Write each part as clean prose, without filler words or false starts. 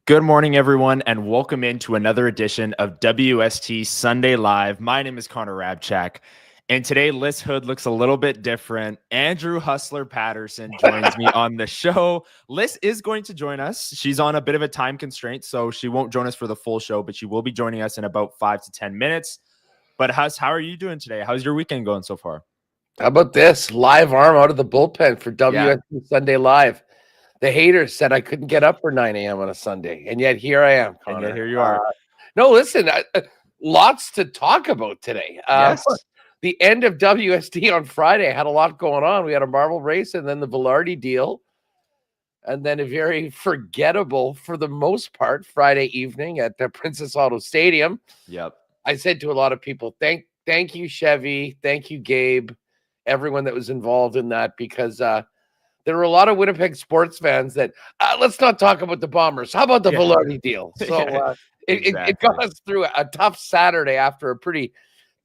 Good morning, everyone, and welcome into another edition of WST Sunday Live. My name is Connor Hrabchak, and today Lyss Houde looks a little bit different. Andrew Hustler Paterson joins me on the show. Lyss is going to join us. She's on a bit of a time constraint, so she won't join us for the full show, but she will be joining us in about 5 to 10 minutes. But Huss, how are you doing today? How's your weekend going so far? How about this? Live arm out of the bullpen for WST Sunday Live. The haters said I couldn't get up for 9 a.m. on a Sunday, and yet here I am, Connor. And yet here you are. No, listen, lots to talk about today. Yes. The end of WST on Friday had a lot going on. We had a marble race and then the Vilardi deal, and then a very forgettable, for the most part, Friday evening at the Princess Auto Stadium. Yep. I said to a lot of people, thank you, Chevy. Thank you, Gabe, everyone that was involved in that, because there were a lot of Winnipeg sports fans that, let's not talk about the Bombers. How about the Vilardi deal? So it got us through a tough Saturday after a pretty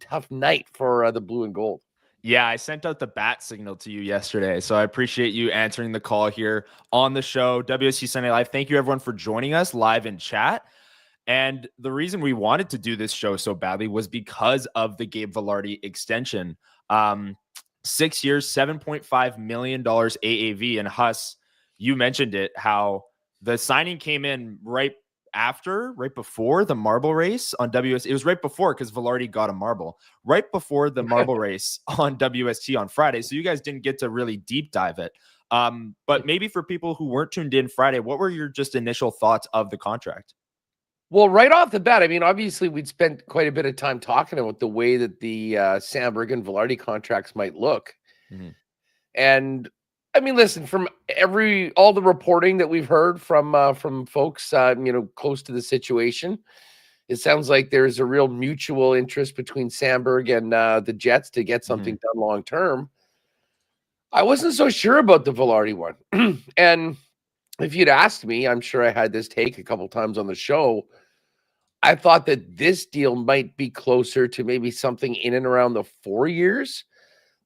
tough night for the blue and gold. Yeah, I sent out the bat signal to you yesterday, so I appreciate you answering the call here on the show, WST Sunday Live. Thank you, everyone, for joining us live in chat. And the reason we wanted to do this show so badly was because of the Gabe Valardi extension. 6 years, $7.5 million AAV. And Huss, you mentioned it, how the signing came in right before the marble race on WST. It was right before, because Vilardi got a marble right before the marble race on WST on Friday. So you guys didn't get to really deep dive it. But maybe for people who weren't tuned in Friday, what were your just initial thoughts of the contract? Well, right off the bat, I mean, obviously we'd spent quite a bit of time talking about the way that the Sandberg and Vilardi contracts might look. Mm-hmm. And I mean, listen, from all the reporting that we've heard from folks, close to the situation, it sounds like there's a real mutual interest between Sandberg and the Jets to get something done long term. I wasn't so sure about the Vilardi one. And if you'd asked me, I'm sure I had this take a couple times on the show, I thought that this deal might be closer to maybe something in and around the 4 years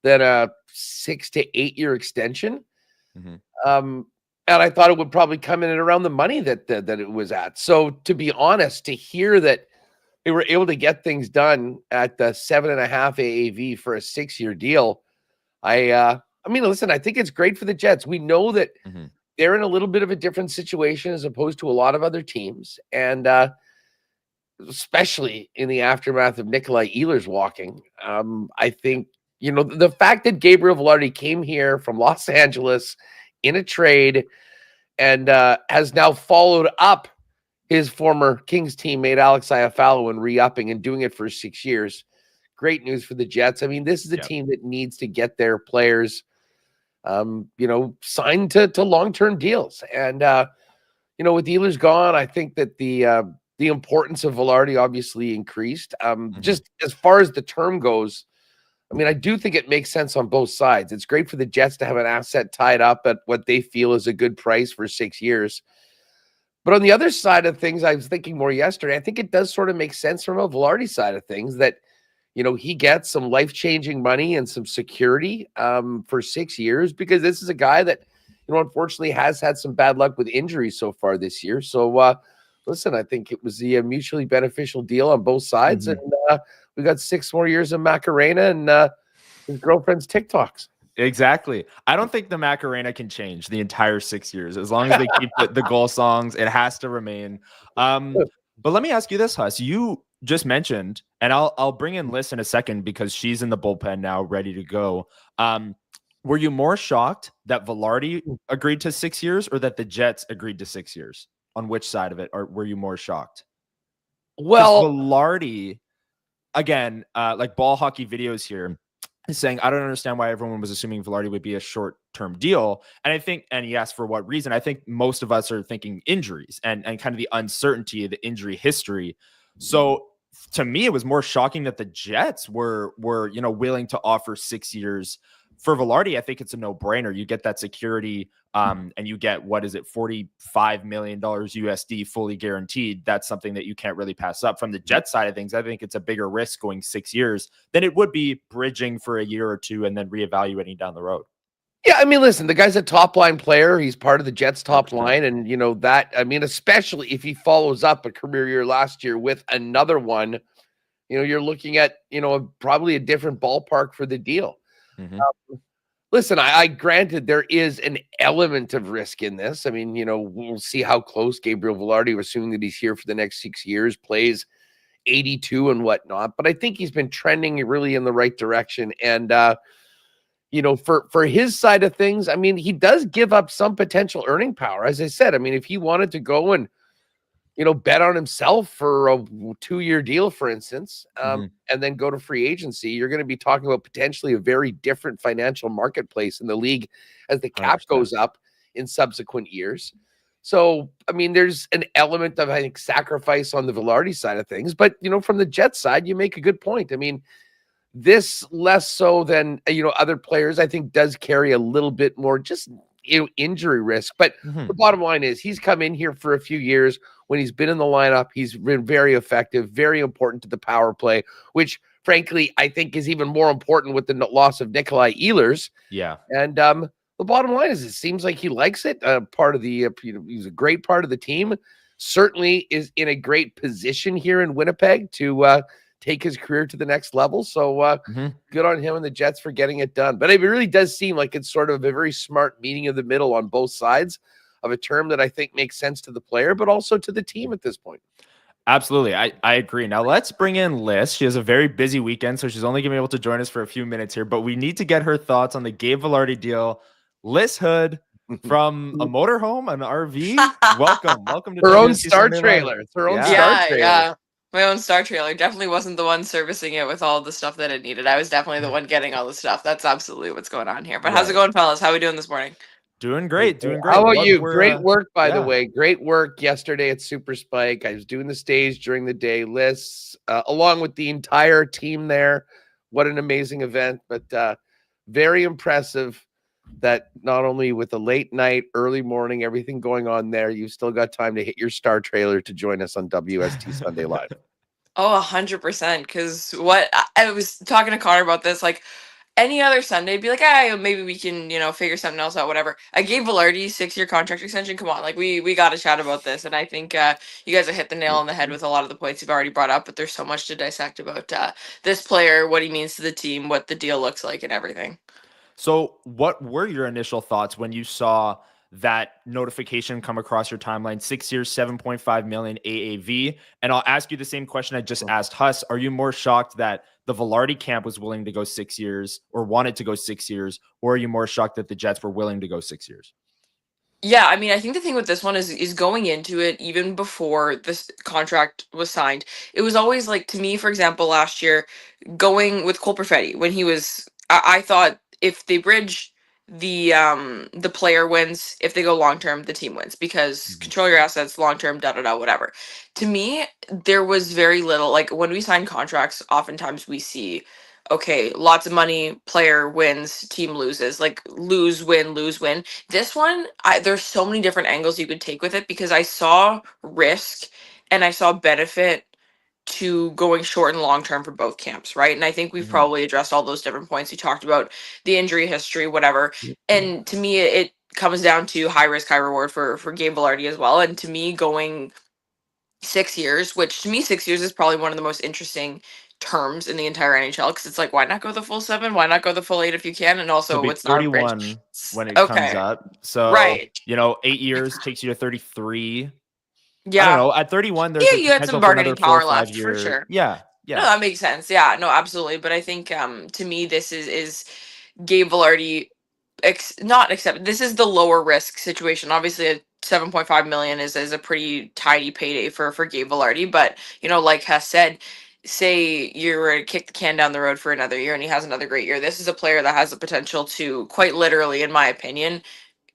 than a 6 to 8 year extension. Mm-hmm. And I thought it would probably come in and around the money that it was at. So to be honest, to hear that they were able to get things done at the 7.5 AAV for a 6 year deal, I mean, listen, I think it's great for the Jets. We know that they're in a little bit of a different situation as opposed to a lot of other teams. And especially in the aftermath of Nikolai Ehlers walking, I think, the fact that Gabriel Vilardi came here from Los Angeles in a trade and has now followed up his former Kings teammate Alex Iafallo in re-upping and doing it for 6 years. Great news for the Jets. I mean, this is a team that needs to get their players signed to long-term deals. And, with Ehlers gone, I think that the importance of Vilardi obviously increased. Just as far as the term goes, I mean, I do think it makes sense on both sides. It's great for the Jets to have an asset tied up at what they feel is a good price for 6 years. But on the other side of things, I was thinking more yesterday, I think it does sort of make sense from a Vilardi side of things that, he gets some life-changing money and some security for 6 years, because this is a guy that, unfortunately has had some bad luck with injuries so far this year. So, listen, I think it was a mutually beneficial deal on both sides. And we got 6 more years of Macarena and his girlfriend's TikToks. Exactly. I don't think the Macarena can change the entire 6 years. As long as they keep the goal songs, it has to remain. But let me ask you this, Huss. You just mentioned, and I'll bring in Lyss in a second because she's in the bullpen now, ready to go. Were you more shocked that Vilardi agreed to 6 years or that the Jets agreed to 6 years? On which side of it were you more shocked? Well, Vilardi, again, like ball hockey videos here, saying, I don't understand why everyone was assuming Vilardi would be a short-term deal. And I think, and he asked for what reason, I think most of us are thinking injuries and kind of the uncertainty of the injury history. So to me, it was more shocking that the Jets were willing to offer 6 years. For Vilardi, I think it's a no-brainer. You get that security, and you get, what is it, $45 million USD fully guaranteed. That's something that you can't really pass up. From the Jet side of things, I think it's a bigger risk going 6 years than it would be bridging for a year or two and then reevaluating down the road. Yeah, I mean, listen, the guy's a top-line player. He's part of the Jets' top 100%. line, and that. I mean, especially if he follows up a career year last year with another one, you're looking at probably a different ballpark for the deal. Mm-hmm. Listen, I granted there is an element of risk in this. I mean, we'll see how close Gabriel Vilardi, assuming that he's here for the next 6 years, plays 82 and whatnot. But I think he's been trending really in the right direction. And for his side of things, I mean, he does give up some potential earning power. As I said, I mean, if he wanted to go and bet on himself for a 2-year deal, for instance, and then go to free agency, you're going to be talking about potentially a very different financial marketplace in the league as the cap 100%. goes up in subsequent years. So, I mean, there's an element of, I think, sacrifice on the Vilardi side of things. But, from the Jets side, you make a good point. I mean, this less so than, other players, I think, does carry a little bit more just, injury risk. But the bottom line is he's come in here for a few years. When he's been in the lineup, he's been very effective, very important to the power play, which, frankly, I think is even more important with the loss of Nikolai Ehlers. Yeah. And the bottom line is it seems like he likes it. Part of the, he's a great part of the team. Certainly is in a great position here in Winnipeg to take his career to the next level. So good on him and the Jets for getting it done. But it really does seem like it's sort of a very smart meeting of the middle on both sides of a term that I think makes sense to the player, but also to the team at this point. Absolutely. I agree. Now let's bring in Lyss. She has a very busy weekend, so she's only going to be able to join us for a few minutes here, but we need to get her thoughts on the Gabe Valardi deal. Lyss Houde from a motorhome, an RV. Welcome to her own WST star Sunday trailer. Live. It's her own star trailer. Yeah. My own star trailer. Definitely wasn't the one servicing it with all the stuff that it needed. I was definitely the one getting all the stuff. That's absolutely what's going on here. But how's it going, fellas? How are we doing this morning? Doing great. How about you? Great work, by the way. Great work yesterday at Super Spike. I was doing the stage during the day. Lyss, along with the entire team there. What an amazing event. But very impressive that not only with the late night, early morning, everything going on there, you've still got time to hit your star trailer to join us on WST Sunday Live. Oh, 100%. Because what I was talking to Connor about this, like, any other Sunday, be like, maybe we can, figure something else out, whatever. I gave Vilardi 6-year contract extension. Come on, like we got to chat about this, and I think you guys have hit the nail on the head with a lot of the points you've already brought up. But there's so much to dissect about this player, what he means to the team, what the deal looks like, and everything. So, what were your initial thoughts when you saw that notification come across your timeline? 6 years, 7.5 million AAV. And I'll ask you the same question I just asked Huss. Are you more shocked that the Vilardi camp was willing to go 6 years or wanted to go 6 years, or are you more shocked that the Jets were willing to go 6 years? Yeah, I mean, I think the thing with this one is going into it, even before this contract was signed, it was always like, to me, for example, last year, going with Cole Perfetti when he was, I thought if they bridge, the player wins. If they go long term, the team wins, because control your assets, long term, whatever. To me, there was very little, like, when we sign contracts, oftentimes we see, okay, lots of money, player wins, team loses, like lose, win, lose, win. This one, there's so many different angles you could take with it, because I saw risk and I saw benefit to going short and long term for both camps, right? And I think we've probably addressed all those different points. You talked about the injury history, whatever. And to me, it comes down to high risk, high reward for Gabe Valardi as well. And to me, going 6 years, which to me 6 years is probably one of the most interesting terms in the entire NHL, because it's like, why not go the full 7? Why not go the full 8 if you can? And also, It'll be it's 31 when it comes up. So, right. 8 years takes you to 33. Yeah. I don't know. At 31, there's you had some bargaining power left for sure. Yeah. No, that makes sense. Yeah, no, absolutely. But I think to me, this is Gabe Valardi not accept. This is the lower risk situation. Obviously, a 7.5 million is a pretty tidy payday for Gabe Valardi. But like Hess said, say you were to kick the can down the road for another year and he has another great year, this is a player that has the potential to, quite literally, in my opinion,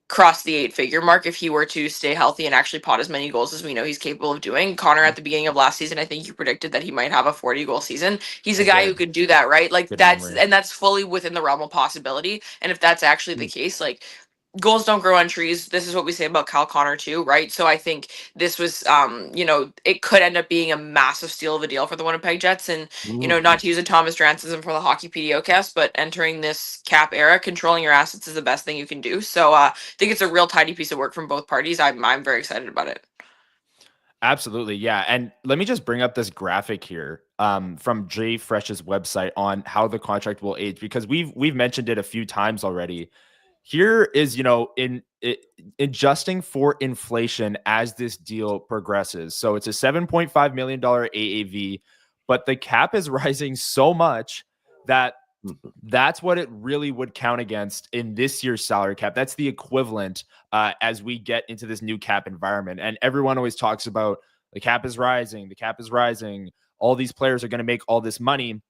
cross the 8-figure mark if he were to stay healthy and actually pot as many goals as we know he's capable of doing. Connor, at the beginning of last season, I think you predicted that he might have a 40-goal season. He's a guy who could do that, right? Like, Good that's memory. and that's fully within the realm of possibility. And if that's actually the case, like, goals don't grow on trees. This is what we say about Kyle Connor too, right? So I think this was, it could end up being a massive steal of a deal for the Winnipeg Jets. And, not to use a Thomas Drancism for the Hockey PDO cast, but entering this cap era, controlling your assets is the best thing you can do. So I think it's a real tidy piece of work from both parties. I'm very excited about it. Absolutely. Yeah. And let me just bring up this graphic here from Jay Fresh's website on how the contract will age, because we've mentioned it a few times already. Here is, adjusting for inflation as this deal progresses. So it's a $7.5 million AAV, but the cap is rising so much that that's what it really would count against in this year's salary cap. That's the equivalent as we get into this new cap environment. And everyone always talks about the cap is rising, the cap is rising. All these players are going to make all this money.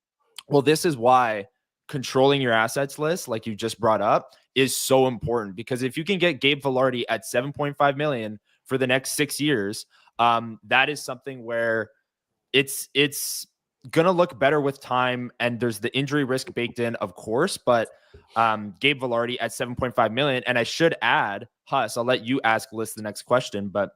Well, this is why controlling your assets list, like you just brought up, is so important, because if you can get Gabe Valardi at 7.5 million for the next 6 years, that is something where it's going to look better with time. And there's the injury risk baked in, of course, but Gabe Valardi at 7.5 million. And I should add, Huss, I'll let you ask Lyss the next question, but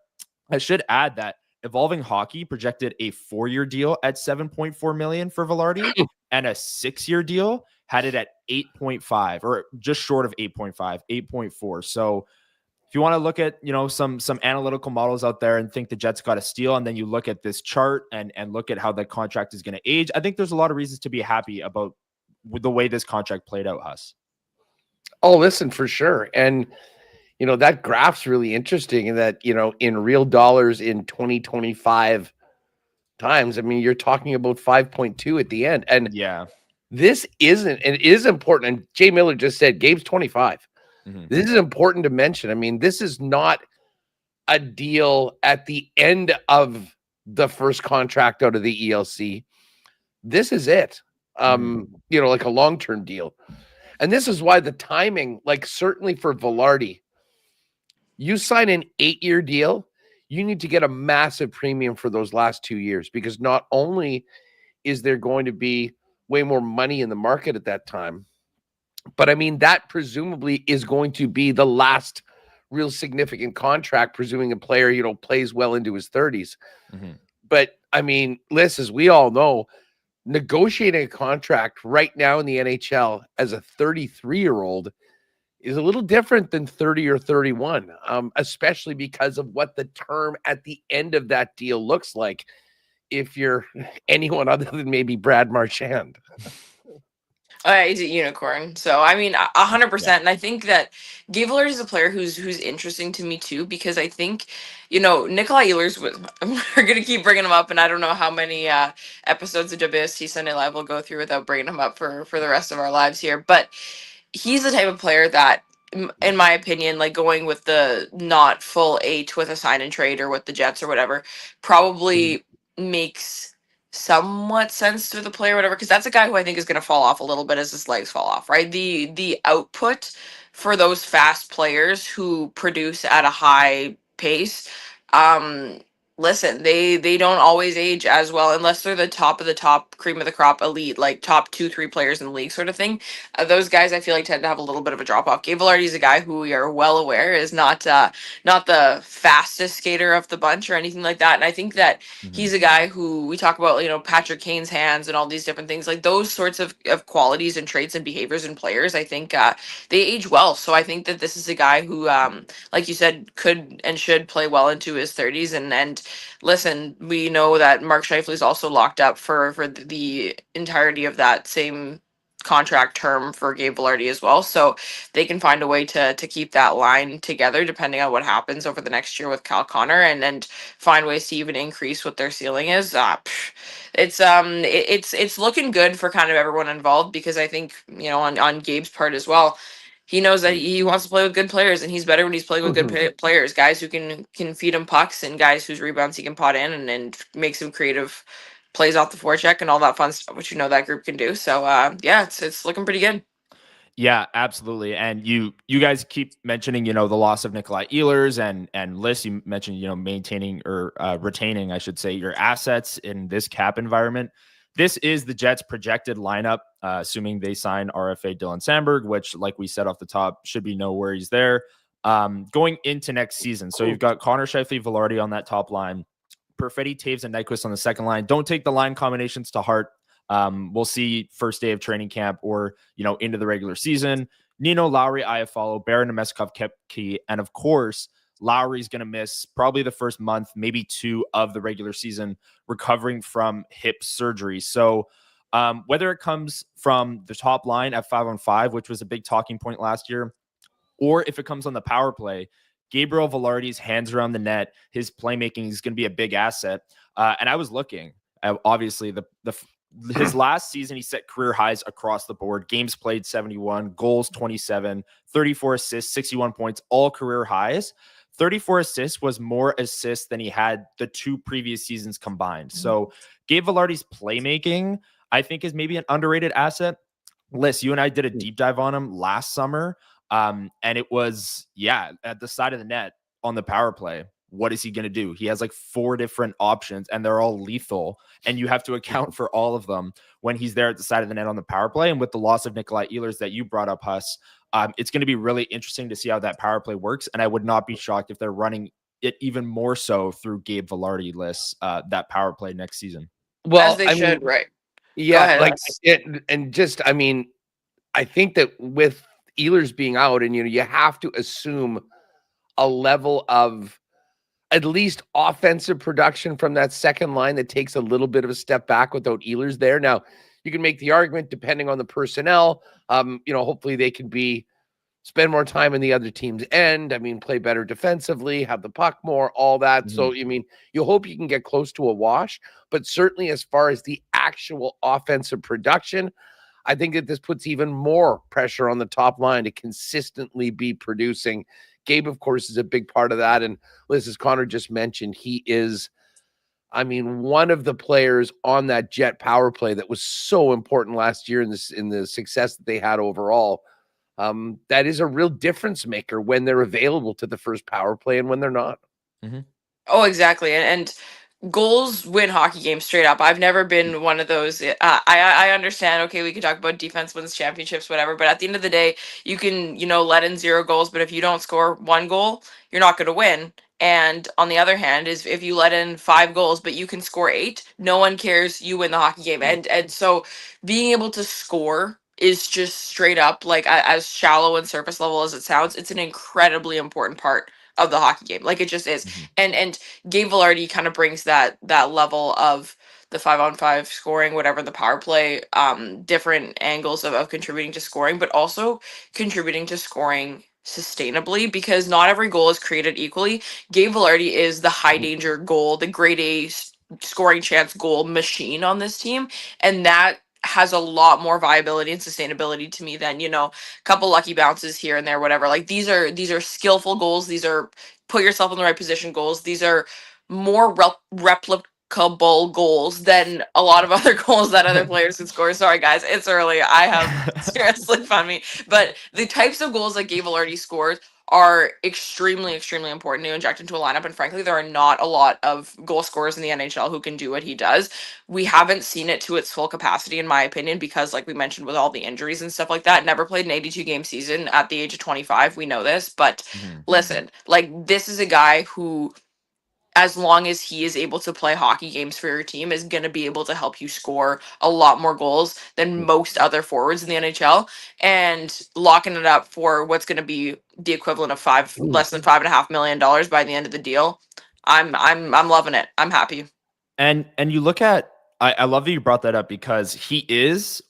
I should add that Evolving Hockey projected a 4-year deal at 7.4 million for Vilardi, and a 6-year deal had it at 8.5, or just short of 8.5, 8.4. So if you want to look at, some analytical models out there and think the Jets got a steal, and then you look at this chart and look at how the contract is going to age, I think there's a lot of reasons to be happy about the way this contract played out, Huss. Oh, listen, for sure. And that graph's really interesting in that, in real dollars in 2025 times, I mean, you're talking about 5.2 at the end. And yeah, this it is important. And Jay Miller just said Gabe's 25. Mm-hmm. This is important to mention. I mean, this is not a deal at the end of the first contract out of the ELC. This is it. Like a long-term deal. And this is why the timing, like certainly for Vilardi, you sign an 8-year deal, you need to get a massive premium for those last 2 years, because not only is there going to be way more money in the market at that time, but I mean, that presumably is going to be the last real significant contract, presuming a player, plays well into his 30s. Mm-hmm. But I mean, Lyss, as we all know, negotiating a contract right now in the NHL as a 33-year-old is a little different than 30 or 31, especially because of what the term at the end of that deal looks like if you're anyone other than maybe Brad Marchand. He's a unicorn. So, I mean, 100%. Yeah. And I think that Gabe Valardi is a player who's interesting to me, too, because I think, Nikolai Ehlers we're going to keep bringing him up. And I don't know how many episodes of WST Sunday Live we'll go through without bringing him up for the rest of our lives here. But he's the type of player that, in my opinion, like going with the not full 8 with a sign and trade or with the Jets or whatever, probably makes somewhat sense to the player, whatever, because that's a guy who I think is going to fall off a little bit as his legs fall off, right? The output for those fast players who produce at a high pace, listen, they don't always age as well unless they're the top of the top, cream of the crop, elite, like top 2-3 players in the league sort of thing. Those guys I feel like tend to have a little bit of a drop off. Gabe Valardi is a guy who we are well aware is not the fastest skater of the bunch or anything like that. And I think that he's a guy who we talk about, Patrick Kane's hands and all these different things, like those sorts of qualities and traits and behaviors in players. I think they age well. So I think that this is a guy who, like you said, could and should play well into his 30s. And listen, we know that Mark Scheifele is also locked up for the entirety of that same contract term for Gabe Valardi as well. So they can find a way to keep that line together depending on what happens over the next year with Kyle Connor and find ways to even increase what their ceiling is. It's looking good for kind of everyone involved, because I think, on Gabe's part as well, he knows that he wants to play with good players, and he's better when he's playing with good players, guys who can feed him pucks and guys whose rebounds he can pot in and make some creative plays off the forecheck and all that fun stuff, which that group can do. So yeah, it's looking pretty good. Yeah, absolutely. And you guys keep mentioning, the loss of Nikolai Ehlers and Lyss. You mentioned, maintaining or retaining, I should say, your assets in this cap environment. This is the Jets' projected lineup, assuming they sign RFA Dylan Sandberg, which, like we said off the top, should be no worries there. Going into next season. So you've got Connor Scheifele, Vilardi on that top line, Perfetti, Taves, and Nyquist on the second line. Don't take the line combinations to heart. We'll see first day of training camp or, into the regular season. Nino, Lowry, Iafallo, Barron, and Meskov kept key. And of course, Lowry's going to miss probably the first month, maybe 2 of the regular season, recovering from hip surgery. So whether it comes from the top line at 5-on-5, which was a big talking point last year, or if it comes on the power play, Gabriel Vilardi's hands around the net, his playmaking is going to be a big asset. And I was looking, obviously, his last season, he set career highs across the board. Games played 71, goals 27, 34 assists, 61 points, all career highs. 34 assists was more assists than he had the 2 previous seasons combined. So Gabe Valardi's playmaking, I think, is maybe an underrated asset. Lyss, you and I did a deep dive on him last summer. And it was, at the side of the net on the power play. What is he going to do? He has like 4 different options and they're all lethal. And you have to account for all of them when he's there at the side of the net on the power play. And with the loss of Nikolai Ehlers that you brought up, Huss, it's going to be really interesting to see how that power play works. And I would not be shocked if they're running it even more so through Gabe Valardi, Lyss, that power play next season. Well, as they should, right? Yeah, ahead, I think that with Ehlers being out, and you have to assume a level of at least offensive production from that second line that takes a little bit of a step back without Ehlers there. Now, you can make the argument depending on the personnel. Hopefully they can spend more time in the other team's end. Play better defensively, have the puck more, all that. Mm-hmm. So, you hope you can get close to a wash, but certainly as far as the actual offensive production, I think that this puts even more pressure on the top line to consistently be producing. Gabe, of course, is a big part of that. And Lyss, as Connor just mentioned, he is, one of the players on that Jet power play that was so important last year in the success that they had overall. That is a real difference maker when they're available to the first power play and when they're not. Mm-hmm. Oh, exactly. And goals win hockey games straight up. I've never been one of those. I understand. Okay, we can talk about defense wins championships, whatever. But at the end of the day, you can let in 0 goals. But if you don't score 1 goal, you're not going to win. And on the other hand, is if you let in 5 goals, but you can score 8, no one cares. You win the hockey game. And so being able to score is just straight up, like, as shallow and surface level as it sounds, it's an incredibly important part of the hockey game. Like, it just is. Mm-hmm. And Gabe Valardi kind of brings that level of the 5-on-5 scoring, whatever the power play, different angles of contributing to scoring, but also contributing to scoring sustainably, because not every goal is created equally. Gabe Valardi is the high danger goal, the grade A scoring chance goal machine on this team, and that has a lot more viability and sustainability to me than a couple lucky bounces here and there, whatever. Like, these are skillful goals. These are put yourself in the right position goals. These are more replicable goals than a lot of other goals that other players can score. Sorry guys, it's early. I have seriously fun me, but the types of goals that Gabe already scores are extremely, extremely important to inject into a lineup. And frankly, there are not a lot of goal scorers in the NHL who can do what he does. We haven't seen it to its full capacity, in my opinion, because, like we mentioned, with all the injuries and stuff like that, never played an 82-game season at the age of 25. We know this, but listen, like, this is a guy who, as long as he is able to play hockey games for your team, is going to be able to help you score a lot more goals than most other forwards in the NHL, and locking it up for what's going to be the equivalent of less than $5.5 million by the end of the deal. I'm loving it. I'm happy. And you look at, I love that you brought that up, because he is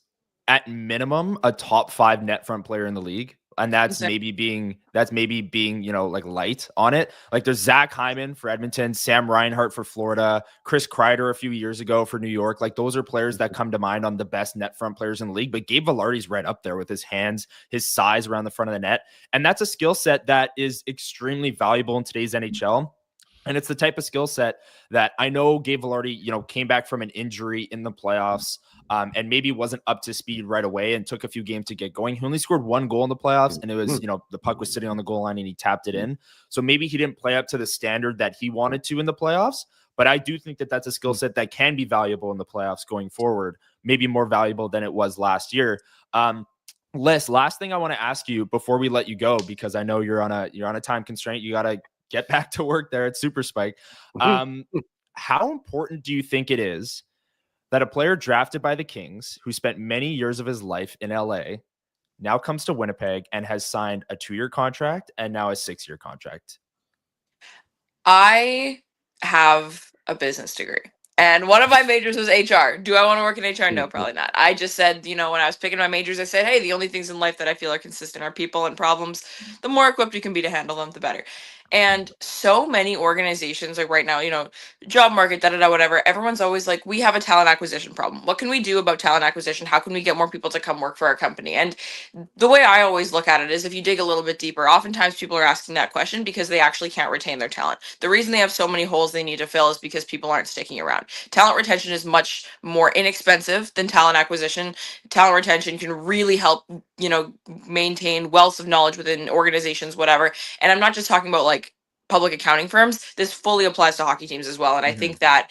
at minimum a top 5 net front player in the league. And that's maybe being, like, light on it. Like, there's Zach Hyman for Edmonton, Sam Reinhart for Florida, Chris Kreider a few years ago for New York. Like, those are players that come to mind on the best net front players in the league. But Gabe Valardi's right up there with his hands, his size around the front of the net. And that's a skill set that is extremely valuable in today's NHL. And it's the type of skill set that I know Gabe Valardi, came back from an injury in the playoffs, and maybe wasn't up to speed right away and took a few games to get going. He only scored 1 goal in the playoffs, and it was, the puck was sitting on the goal line and he tapped it in. So maybe he didn't play up to the standard that he wanted to in the playoffs. But I do think that that's a skill set that can be valuable in the playoffs going forward, maybe more valuable than it was last year. Lyss, last thing I want to ask you before we let you go, because I know you're on a time constraint. You got to get back to work there at Super Spike. How important do you think it is that a player drafted by the Kings, who spent many years of his life in LA, now comes to Winnipeg and has signed a 2-year contract and now a 6-year contract? I have a business degree. And one of my majors was HR. Do I want to work in HR? No, probably not. I just said, when I was picking my majors, I said, hey, the only things in life that I feel are consistent are people and problems. The more equipped you can be to handle them, the better. And so many organizations, like right now, job market, whatever, everyone's always like, we have a talent acquisition problem. What can we do about talent acquisition? How can we get more people to come work for our company? And the way I always look at it is, if you dig a little bit deeper, oftentimes people are asking that question because they actually can't retain their talent. The reason they have so many holes they need to fill is because people aren't sticking around. Talent retention is much more inexpensive than talent acquisition. Talent retention can really help, maintain wealth of knowledge within organizations, whatever. And I'm not just talking about like public accounting firms. This fully applies to hockey teams as well. And I think that,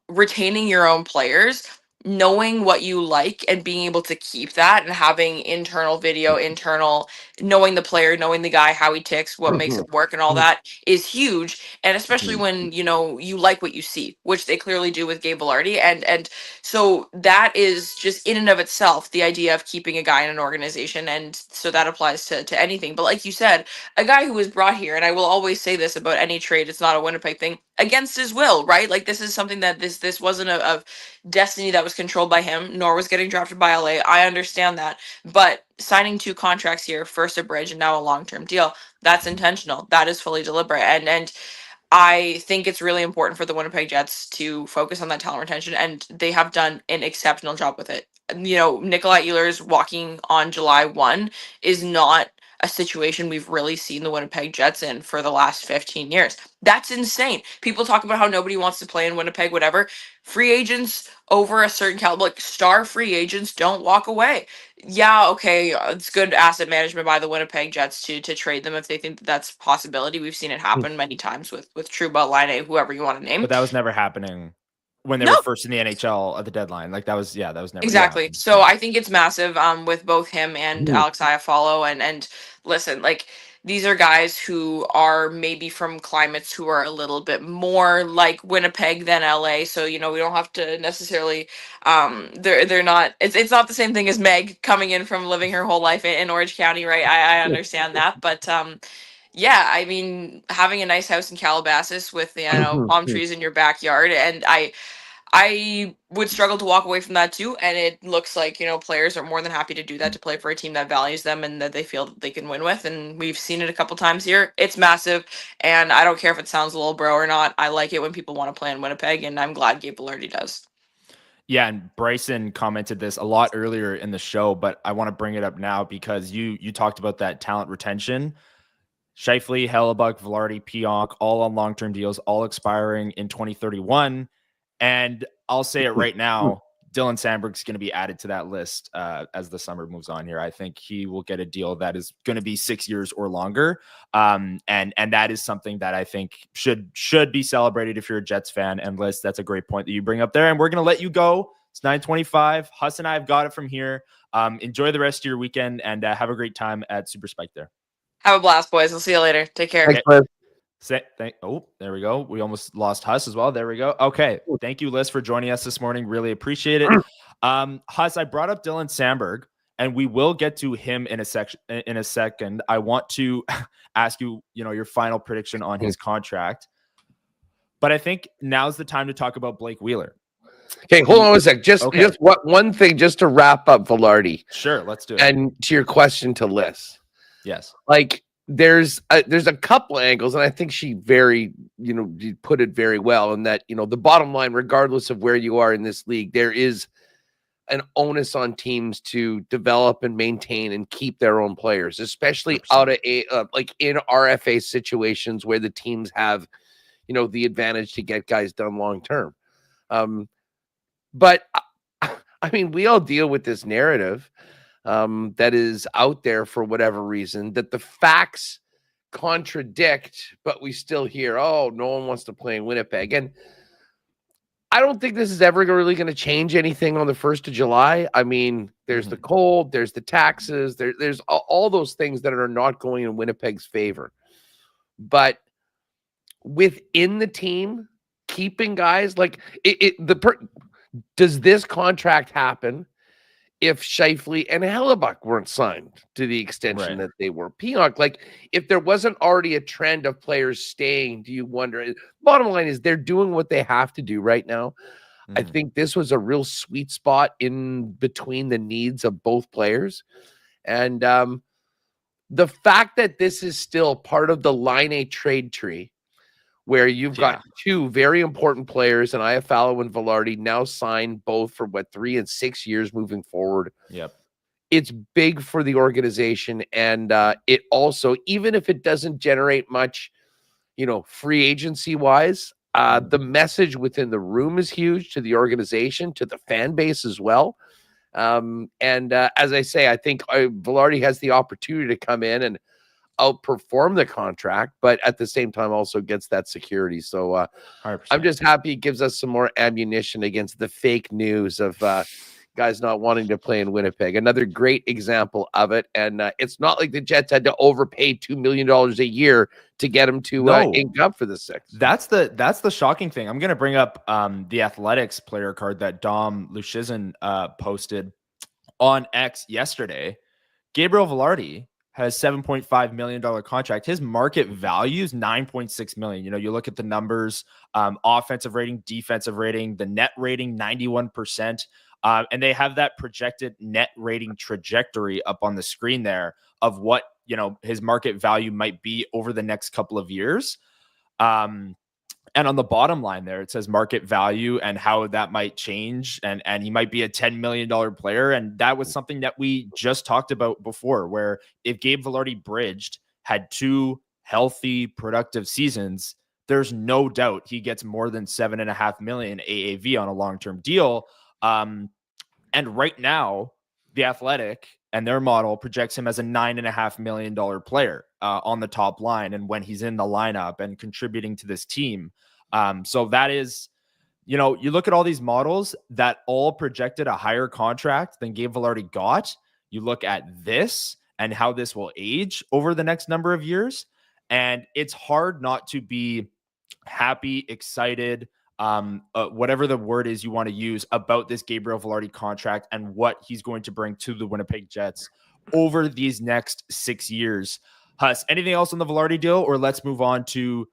retaining your own players, knowing what you like and being able to keep that, and having internal video, knowing the player, knowing the guy, how he ticks, what makes him work, and all that is huge. And especially when, you like what you see, which they clearly do with Gabe Valardi. And so that is just in and of itself the idea of keeping a guy in an organization. And so that applies to anything. But like you said, a guy who was brought here, and I will always say this about any trade, it's not a Winnipeg thing, against his will, right? Like, this is something that this wasn't a destiny that was controlled by him, nor was getting drafted by LA. I understand that. But signing 2 contracts here, first a bridge and now a long-term deal, that's intentional. That is fully deliberate. And I think it's really important for the Winnipeg Jets to focus on that talent retention, and they have done an exceptional job with it. Nikolai Ehlers walking on July 1 is not a situation we've really seen the Winnipeg Jets in for the last 15 years. That's insane. People talk about how nobody wants to play in Winnipeg, whatever. Free agents over a certain caliber, like star free agents, don't walk away. Yeah, okay, it's good asset management by the Winnipeg Jets to trade them if they think that's a possibility. We've seen it happen many times with Trouba, Laine, whoever you want to name. But that was never happening when they No. were first in the NHL at the deadline. Like that was never exactly. Yeah. So I think it's massive with both him and Alex Iafallo. And listen, like, these are guys who are maybe from climates who are a little bit more like Winnipeg than LA. So, we don't have to necessarily they're not, it's not the same thing as Meg coming in from living her whole life in Orange County, right? I understand that. But yeah, I mean, having a nice house in Calabasas with, palm trees in your backyard, and I would struggle to walk away from that too. And it looks like, players are more than happy to do that, to play for a team that values them and that they feel that they can win with. And we've seen it a couple times here. It's massive. And I don't care if it sounds a little bro or not. I like it when people want to play in Winnipeg, and I'm glad Gabe Valardi does. Yeah, and Bryson commented this a lot earlier in the show, but I want to bring it up now because you talked about that talent retention. Scheifele, Hellebuck, Vilardi, Pionk, all on long-term deals, all expiring in 2031. And I'll say it right now, Dylan Sandberg's going to be added to that list as the summer moves on here. I think he will get a deal that is going to be 6 years or longer. And that is something that I think should be celebrated if you're a Jets fan. And Lyss, that's a great point that you bring up there. And we're going to let you go. It's 9:25. Huss and I have got it from here. Enjoy the rest of your weekend and have a great time at Super Spike there. Have a blast, boys. We'll see you later. Take care. Thanks, Oh, there we go. We almost lost Huss as well. There we go. Okay. Thank you, Lyss, for joining us this morning. Really appreciate it. Huss, I brought up Dylan Sandberg, and we will get to him in a second. I want to ask you, your final prediction on his contract. But I think now's the time to talk about Blake Wheeler. Okay, hold on a sec. Just one thing, just to wrap up Vilardi. Sure, let's do it. And to your question to Lyss. Yes. Like, there's a couple angles, and I think she you put it very well, in that, the bottom line, regardless of where you are in this league, there is an onus on teams to develop and maintain and keep their own players, especially 100%. Out of like in RFA situations where the teams have, the advantage to get guys done long term. But I mean, we all deal with this narrative that is out there for whatever reason, that the facts contradict, but we still hear, oh, no one wants to play in Winnipeg. And I don't think this is ever really going to change anything on the 1st of July. I mean, there's the cold, there's the taxes, there's all those things that are not going in Winnipeg's favor. But within the team, keeping guys like does this contract happen if Scheifele and Hellebuck weren't signed to the extension that they were? Pionk, like, if there wasn't already a trend of players staying, do you wonder? Bottom line is they're doing what they have to do right now. I think this was a real sweet spot in between the needs of both players. And the fact that this is still part of the Line A trade tree, where you've got two very important players, and Iafallo and Vilardi, now signed both for 3 and 6 years moving forward. Yep. It's big for the organization. And it also, even if it doesn't generate much, free agency wise, the message within the room is huge to the organization, to the fan base as well. And as I say, I think Vilardi has the opportunity to come in and outperform the contract, but at the same time also gets that security. So I'm just happy it gives us some more ammunition against the fake news of guys not wanting to play in Winnipeg. Another great example of it. And it's not like the Jets had to overpay $2 million a year to get him to ink up for the 6th. That's the shocking thing. I'm going to bring up the Athletics player card that Dom Luszczyzn posted on X yesterday. Gabriel Vilardi has $7.5 million contract. His market value is $9.6 million. You look at the numbers, offensive rating, defensive rating, the net rating, 91%. And they have that projected net rating trajectory up on the screen there of what, his market value might be over the next couple of years. And on the bottom line there, it says market value and how that might change. And he might be a $10 million player. And that was something that we just talked about before, where if Gabe Valardi bridged, had 2 healthy, productive seasons, there's no doubt he gets more than $7.5 million AAV on a long-term deal. And right now, the Athletic and their model projects him as a $9.5 million player on the top line. And when he's in the lineup and contributing to this team. So that is, you look at all these models that all projected a higher contract than Gabe Valardi got. You look at this and how this will age over the next number of years. And it's hard not to be happy, excited, whatever the word is you want to use about this Gabriel Vilardi contract and what he's going to bring to the Winnipeg Jets over these next 6 years. Huss, anything else on the Vilardi deal, or let's move on to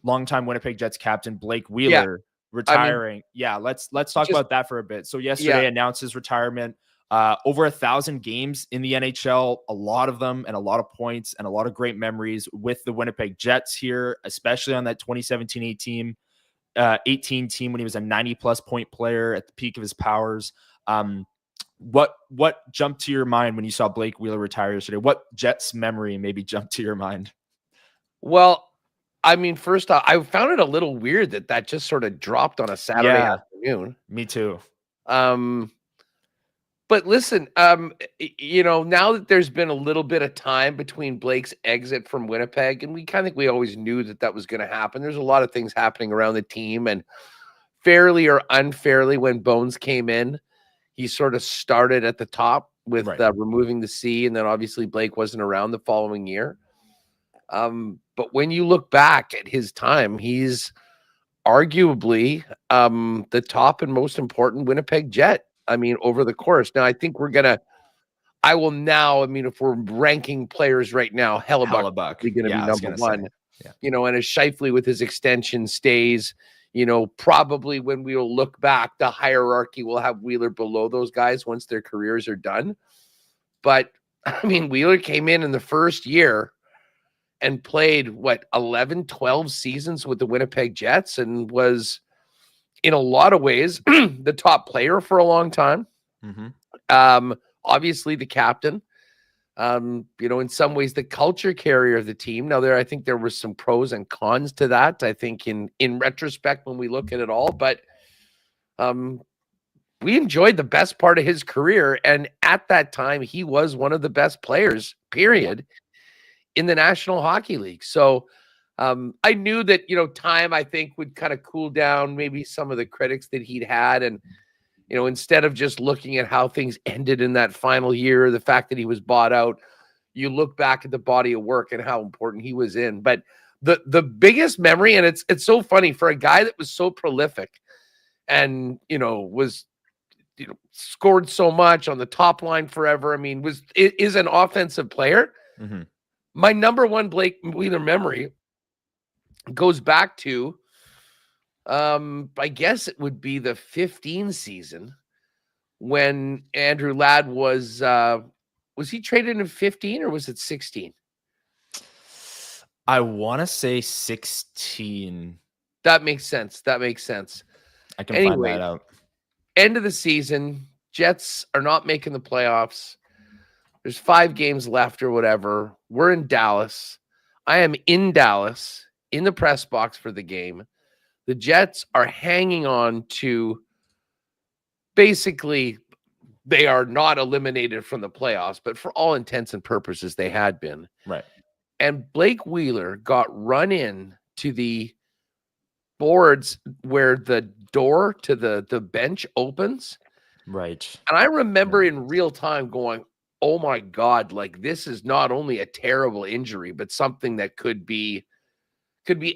longtime Winnipeg Jets captain Blake Wheeler retiring? Let's talk about that for a bit. So yesterday announced his retirement. Over 1,000 games in the NHL, a lot of them, and a lot of points and a lot of great memories with the Winnipeg Jets here, especially on that 2017-18 team when he was a 90-plus point player at the peak of his powers. What jumped to your mind when you saw Blake Wheeler retire yesterday? What Jets memory maybe jumped to your mind? Well, I mean, first off, I found it a little weird that just sort of dropped on a Saturday afternoon. Me too. But listen, now that there's been a little bit of time between Blake's exit from Winnipeg, and we always knew that was going to happen. There's a lot of things happening around the team, and fairly or unfairly, when Bones came in, he sort of started at the top with removing the C, and then obviously Blake wasn't around the following year. But when you look back at his time, he's arguably the top and most important Winnipeg Jet. I mean, over the course. Now, I think if we're ranking players right now, Hellebuck is going to be number one. And as Scheifele with his extension stays, probably when we will look back, the hierarchy will have Wheeler below those guys once their careers are done. But, I mean, Wheeler came in the first year and played, 11, 12 seasons with the Winnipeg Jets, and was, in a lot of ways, the top player for a long time. Obviously the captain, In some ways the culture carrier of the team. Now I think there were some pros and cons to that. I think in retrospect, when we look at it all, but we enjoyed the best part of his career. And at that time, he was one of the best players, period, in the National Hockey League. So I knew that, time, I think, would kind of cool down maybe some of the critics that he'd had. And, instead of just looking at how things ended in that final year, the fact that he was bought out, you look back at the body of work and how important he was in. But the biggest memory, and it's so funny for a guy that was so prolific and, was, scored so much on the top line forever. I mean, is an offensive player. Mm-hmm. My number one Blake Wheeler memory goes back to, I guess it would be the 15 season when Andrew Ladd was he traded in 15 or was it 16? I want to say 16. That makes sense. I can find that out. End of the season, Jets are not making the playoffs. There's 5 games left or whatever. We're in Dallas. I am in Dallas in the press box for the game. The Jets are hanging on to, basically, they are not eliminated from the playoffs, but for all intents and purposes, they had been. Right. And Blake Wheeler got run in to the boards where the door to the bench opens. Right. And I remember in real time going, oh my God, like this is not only a terrible injury, but something that could be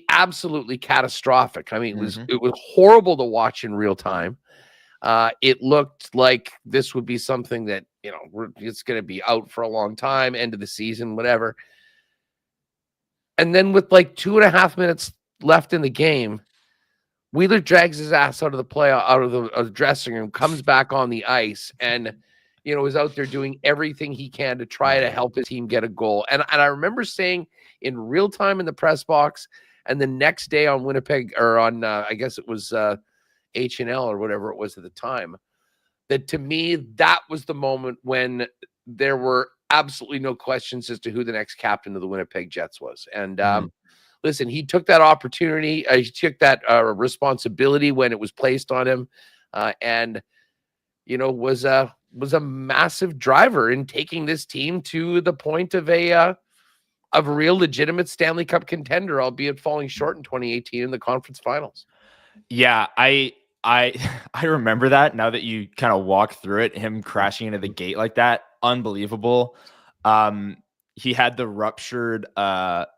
absolutely catastrophic. I mean, it was horrible to watch in real time. It looked like this would be something that, it's going to be out for a long time, end of the season, whatever. And then with like 2.5 minutes left in the game, Wheeler drags his ass out of the dressing room, comes back on the ice, and is out there doing everything he can to try to help his team get a goal. And I remember saying in real time in the press box, and the next day on Winnipeg, or on I guess it was H&L or whatever it was at the time, that to me that was the moment when there were absolutely no questions as to who the next captain of the Winnipeg Jets was. And listen, he took that opportunity. He took that responsibility when it was placed on him, and was a massive driver in taking this team to the point of a real legitimate Stanley Cup contender, albeit falling short in 2018 in the conference finals. Yeah, I remember that now that you kind of walk through it, him crashing into the gate like that. Unbelievable. He had the ruptured, I'm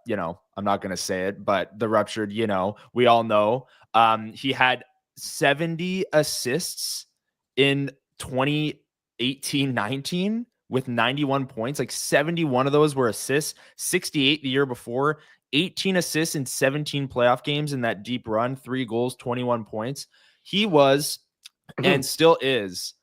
not going to say it, but the ruptured, we all know. He had 70 assists in 2018-19 with 91 points. Like 71 of those were assists, 68 the year before, 18 assists in 17 playoff games in that deep run, 3 goals, 21 points. He was and still is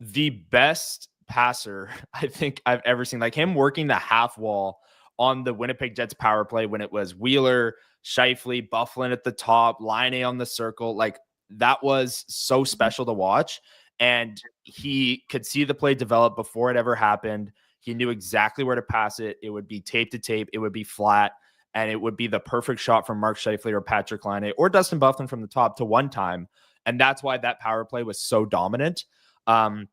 the best passer I think I've ever seen. Like him working the half wall on the Winnipeg Jets power play when it was Wheeler, Scheifele, Byfuglien at the top, Laine on the circle. Like that was so special to watch. And he could see the play develop before it ever happened. He knew exactly where to pass it. It would be tape to tape. It would be flat. And it would be the perfect shot from Mark Scheifele or Patrick Laine or Dustin Byfuglien from the top to one time. And that's why that power play was so dominant. And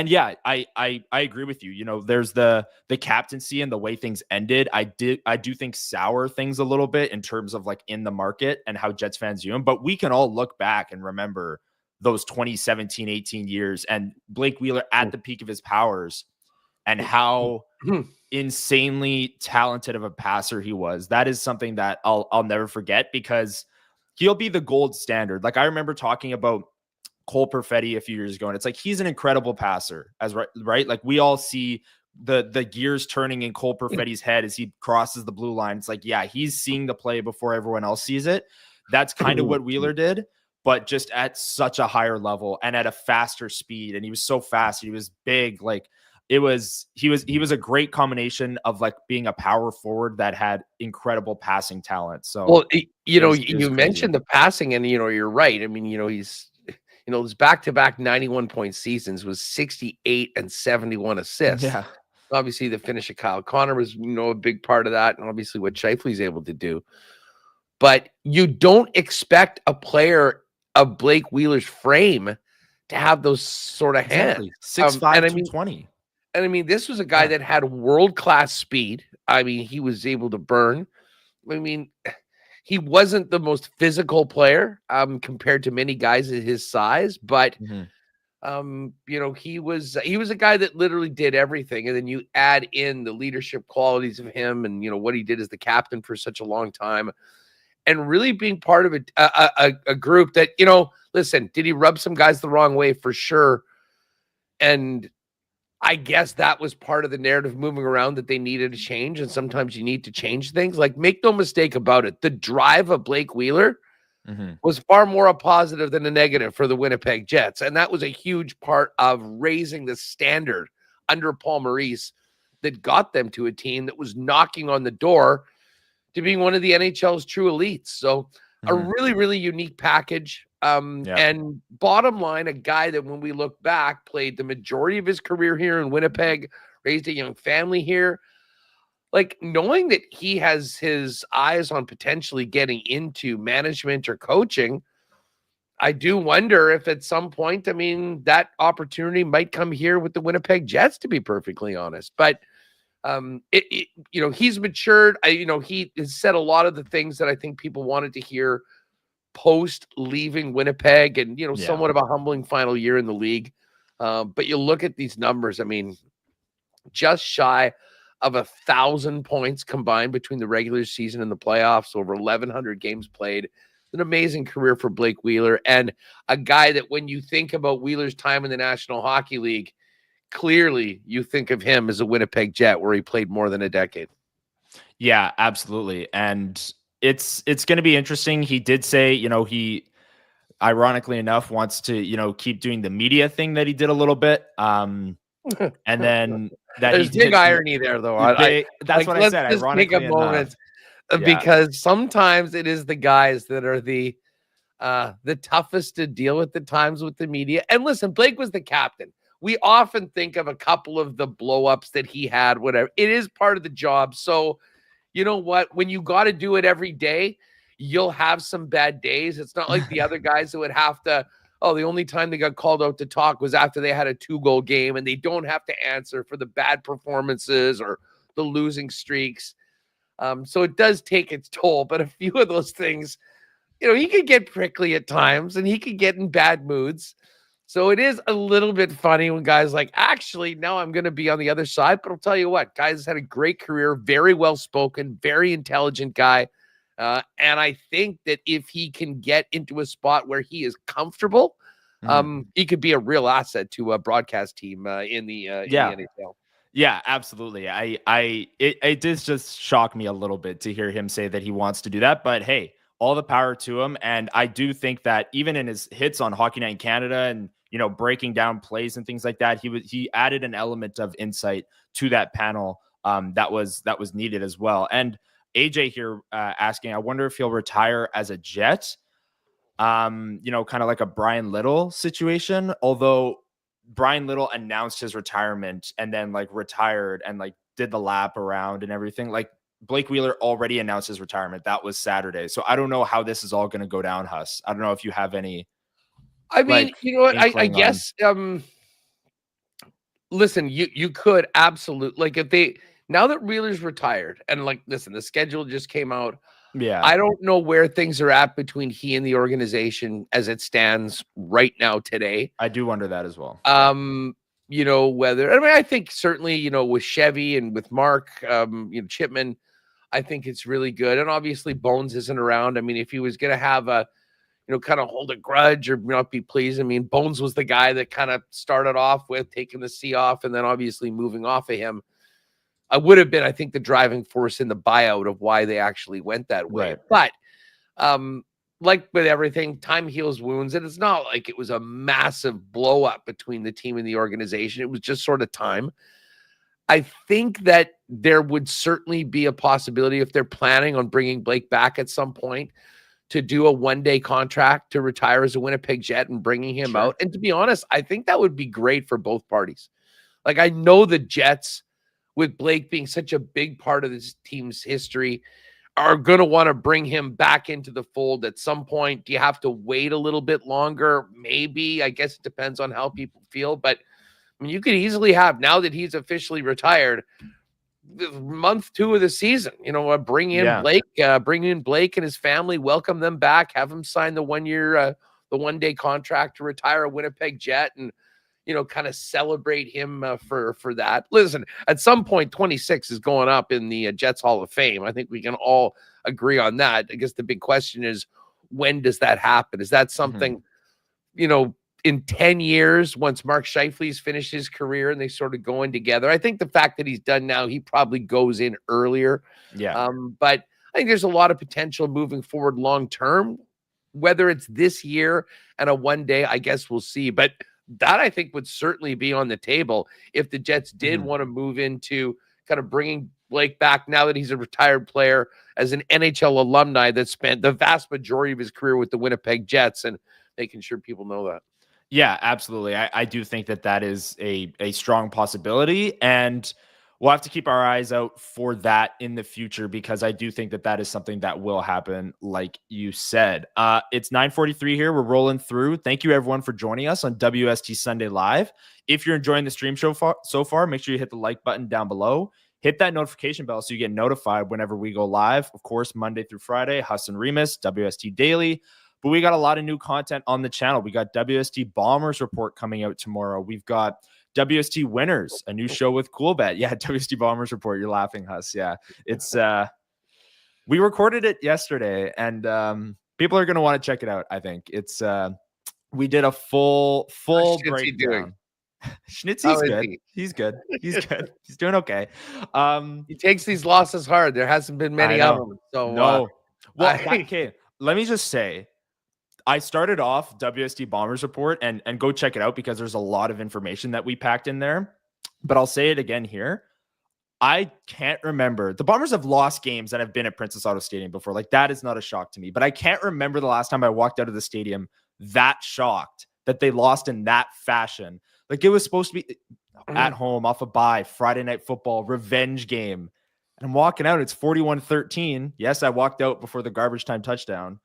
yeah, I agree with you. There's the captaincy and the way things ended. I do think sour things a little bit in terms of like in the market and how Jets fans view him. But we can all look back and remember those 2017-18 years and Blake Wheeler at the peak of his powers and how insanely talented of a passer he was. That is something that I'll never forget because he'll be the gold standard. Like I remember talking about Cole Perfetti a few years ago, and it's like he's an incredible passer, right? Like we all see the gears turning in Cole Perfetti's head as he crosses the blue line. It's like, yeah, he's seeing the play before everyone else sees it. That's kind of what Wheeler did, but just at such a higher level and at a faster speed. And he was so fast. He was big. Like he was a great combination of like being a power forward that had incredible passing talent. So, well, you mentioned the passing and, you're right. I mean, he's, those back-to-back 91-point seasons was 68 and 71 assists. Yeah. Obviously, the finish of Kyle Connor was, a big part of that, and obviously what Scheifele's able to do. But you don't expect a player of Blake Wheeler's frame to have those sort of hands. 6'5", 220. And I mean, this was a guy that had world-class speed. I mean, he was able to burn. I mean, he wasn't the most physical player compared to many guys at his size, but he was a guy that literally did everything. And then you add in the leadership qualities of him and, what he did as the captain for such a long time and really being part of a group that, listen, did he rub some guys the wrong way? For sure. And I guess that was part of the narrative moving around that they needed to change. And sometimes you need to change things. Like, make no mistake about it. The drive of Blake Wheeler was far more a positive than a negative for the Winnipeg Jets. And that was a huge part of raising the standard under Paul Maurice that got them to a team that was knocking on the door to being one of the NHL's true elites. So a really, really unique package. And bottom line, a guy that when we look back played the majority of his career here in Winnipeg, raised a young family here. Like, knowing that he has his eyes on potentially getting into management or coaching, I do wonder if at some point, I mean, that opportunity might come here with the Winnipeg Jets, to be perfectly honest. But he's matured. He has said a lot of the things that I think people wanted to hear post leaving Winnipeg and, somewhat of a humbling final year in the league. But you look at these numbers, I mean, just shy of 1,000 points combined between the regular season and the playoffs, over 1,100 games played. An amazing career for Blake Wheeler, and a guy that when you think about Wheeler's time in the National Hockey League, clearly you think of him as a Winnipeg Jet where he played more than a decade. Yeah, absolutely. And it's going to be interesting. He did say, he ironically enough wants to, keep doing the media thing that he did a little bit. And then that there's big irony there, though. That's what I said. Ironically take a moment because sometimes it is the guys that are the toughest to deal with at times with the media. And listen, Blake was the captain. We often think of a couple of the blow-ups that he had, whatever. It is part of the job. So, you know what? When you got to do it every day, you'll have some bad days. It's not like the other guys that would have to, the only time they got called out to talk was after they had a 2-goal game, and they don't have to answer for the bad performances or the losing streaks. So it does take its toll. But a few of those things, he could get prickly at times and he could get in bad moods. So it is a little bit funny when guys like, actually, no, I'm going to be on the other side. But I'll tell you what, guys had a great career, very well-spoken, very intelligent guy. And I think that if he can get into a spot where he is comfortable, he could be a real asset to a broadcast team in the NHL. Yeah, absolutely. It does just shock me a little bit to hear him say that he wants to do that. But hey, all the power to him. And I do think that even in his hits on Hockey Night in Canada and, breaking down plays and things like that, he added an element of insight to that panel that was needed as well. And AJ here asking, I wonder if he'll retire as a Jet, kind of like a Brian Little situation. Although Brian Little announced his retirement and then retired and did the lap around and everything. Like, Blake Wheeler already announced his retirement. That was Saturday. So I don't know how this is all going to go down, Huss. I don't know if you have any. I mean, you know what? I guess, listen, you could absolutely, now that Wheeler's retired and listen, the schedule just came out. Yeah. I don't know where things are at between he and the organization as it stands right now today. I do wonder that as well. Whether, I think certainly, with Chevy and with Mark, Chipman, I think it's really good. And obviously Bones isn't around. I mean, if he was going to have a, kind of hold a grudge or not be pleased. I mean, Bones was the guy that kind of started off with taking the C off and then obviously moving off of him. I would have been, I think, the driving force in the buyout of why they actually went that way. Right. But like with everything, time heals wounds. And it's not like it was a massive blow up between the team and the organization. It was just sort of time. I think that there would certainly be a possibility if they're planning on bringing Blake back at some point to do a one-day contract to retire as a Winnipeg Jet and bringing him out. And to be honest, I think that would be great for both parties. I know the Jets with Blake being such a big part of this team's history, are going to want to bring him back into the fold at some point. Do you have to wait a little bit longer? Maybe. I guess it depends on how people feel. But I mean, you could easily have, now that he's officially retired, month 2 of the season, bring in Blake and his family, welcome them back, have him sign the 1 year, the 1 day contract to retire a Winnipeg Jet, and kind of celebrate him for that. Listen, at some point, 26 is going up in the Jets Hall of Fame. I think we can all agree on that. I guess the big question is, when does that happen? Is that something, in 10 years, once Mark Scheifele's finished his career and they sort of go in together? I think the fact that he's done now, he probably goes in earlier. Yeah. But I think there's a lot of potential moving forward long-term. Whether it's this year and a 1 day, I guess we'll see. But that, I think, would certainly be on the table if the Jets did want to move into kind of bringing Blake back now that he's a retired player, as an NHL alumni that spent the vast majority of his career with the Winnipeg Jets, and making sure people know that. Yeah, absolutely. I do think that is a strong possibility, and we'll have to keep our eyes out for that in the future, because I do think that is something that will happen, like you said. It's 9:43 here. We're rolling through. Thank you, everyone, for joining us on WST Sunday Live. If you're enjoying the stream show so far, make sure you hit the like button down below. Hit that notification bell so you get notified whenever we go live. Of course, Monday through Friday, Huss and Remus, WST Daily. But we got a lot of new content on the channel. We got WST Bombers Report coming out tomorrow. We've got WST Winners, a new show with Coolbet. Yeah, WST Bombers Report. You're laughing, Huss. Yeah, it's we recorded it yesterday, and people are going to want to check it out. I think it's we did a full breakdown. Schnitzy's good. He's good. He's good. He's doing okay. He takes these losses hard. There hasn't been many of them. So no. Okay. Let me just say, I started off WST Bombers Report, and go check it out, because there's a lot of information that we packed in there. But I'll say it again here. I can't remember. The Bombers have lost games that have been at Princess Auto Stadium before. Like, that is not a shock to me. But I can't remember the last time I walked out of the stadium that shocked that they lost in that fashion. Like, it was supposed to be at home, off a bye, Friday Night Football, revenge game. And I'm walking out, it's 41-13. Yes, I walked out before the garbage time touchdown.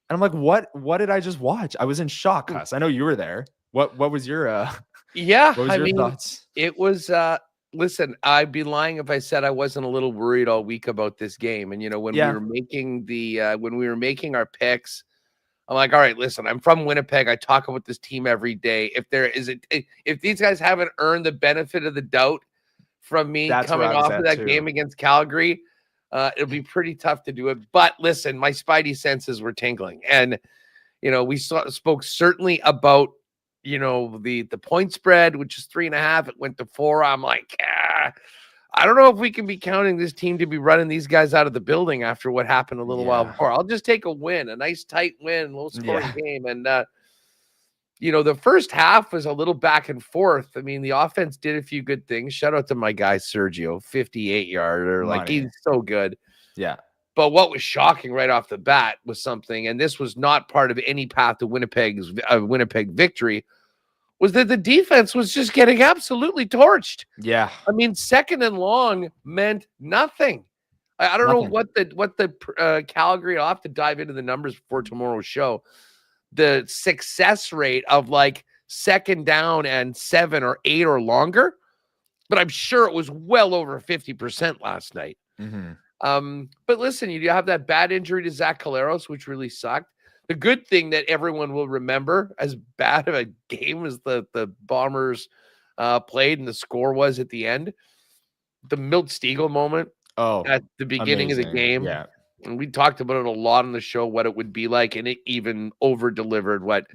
And I'm like, what did I just watch? I was in shock, Huss. I know you were there. What was your thoughts? It was listen, I'd be lying if I said I wasn't a little worried all week about this game. And when we were making our picks, I'm like, all right, listen, I'm from Winnipeg. I talk about this team every day. If these guys haven't earned the benefit of the doubt from me coming off of that game against Calgary, it'll be pretty tough to do it. But listen, my spidey senses were tingling, and we spoke certainly about the point spread, which is 3.5. It went to 4. I'm like, I don't know if we can be counting this team to be running these guys out of the building after what happened a little while before. I'll just take a win, a nice tight win, low scoring game. And the first half was a little back and forth. I mean, the offense did a few good things. Shout out to my guy Sergio, 58-yarder. Like, he's so good. Yeah. But what was shocking right off the bat was something, and this was not part of any path to Winnipeg victory, was that the defense was just getting absolutely torched. Yeah. I mean, second and long meant nothing. I don't know what the Calgary, I'll have to dive into the numbers before tomorrow's show. The success rate of like second down and 7 or 8 or longer, but I'm sure it was well over 50% last night. But listen, you have that bad injury to Zach Collaros, which really sucked. The good thing that everyone will remember, as bad of a game as the Bombers played and the score was at the end, the Milt Stegall moment at the beginning of the game. Yeah. And we talked about it a lot on the show, what it would be like, and it even over-delivered what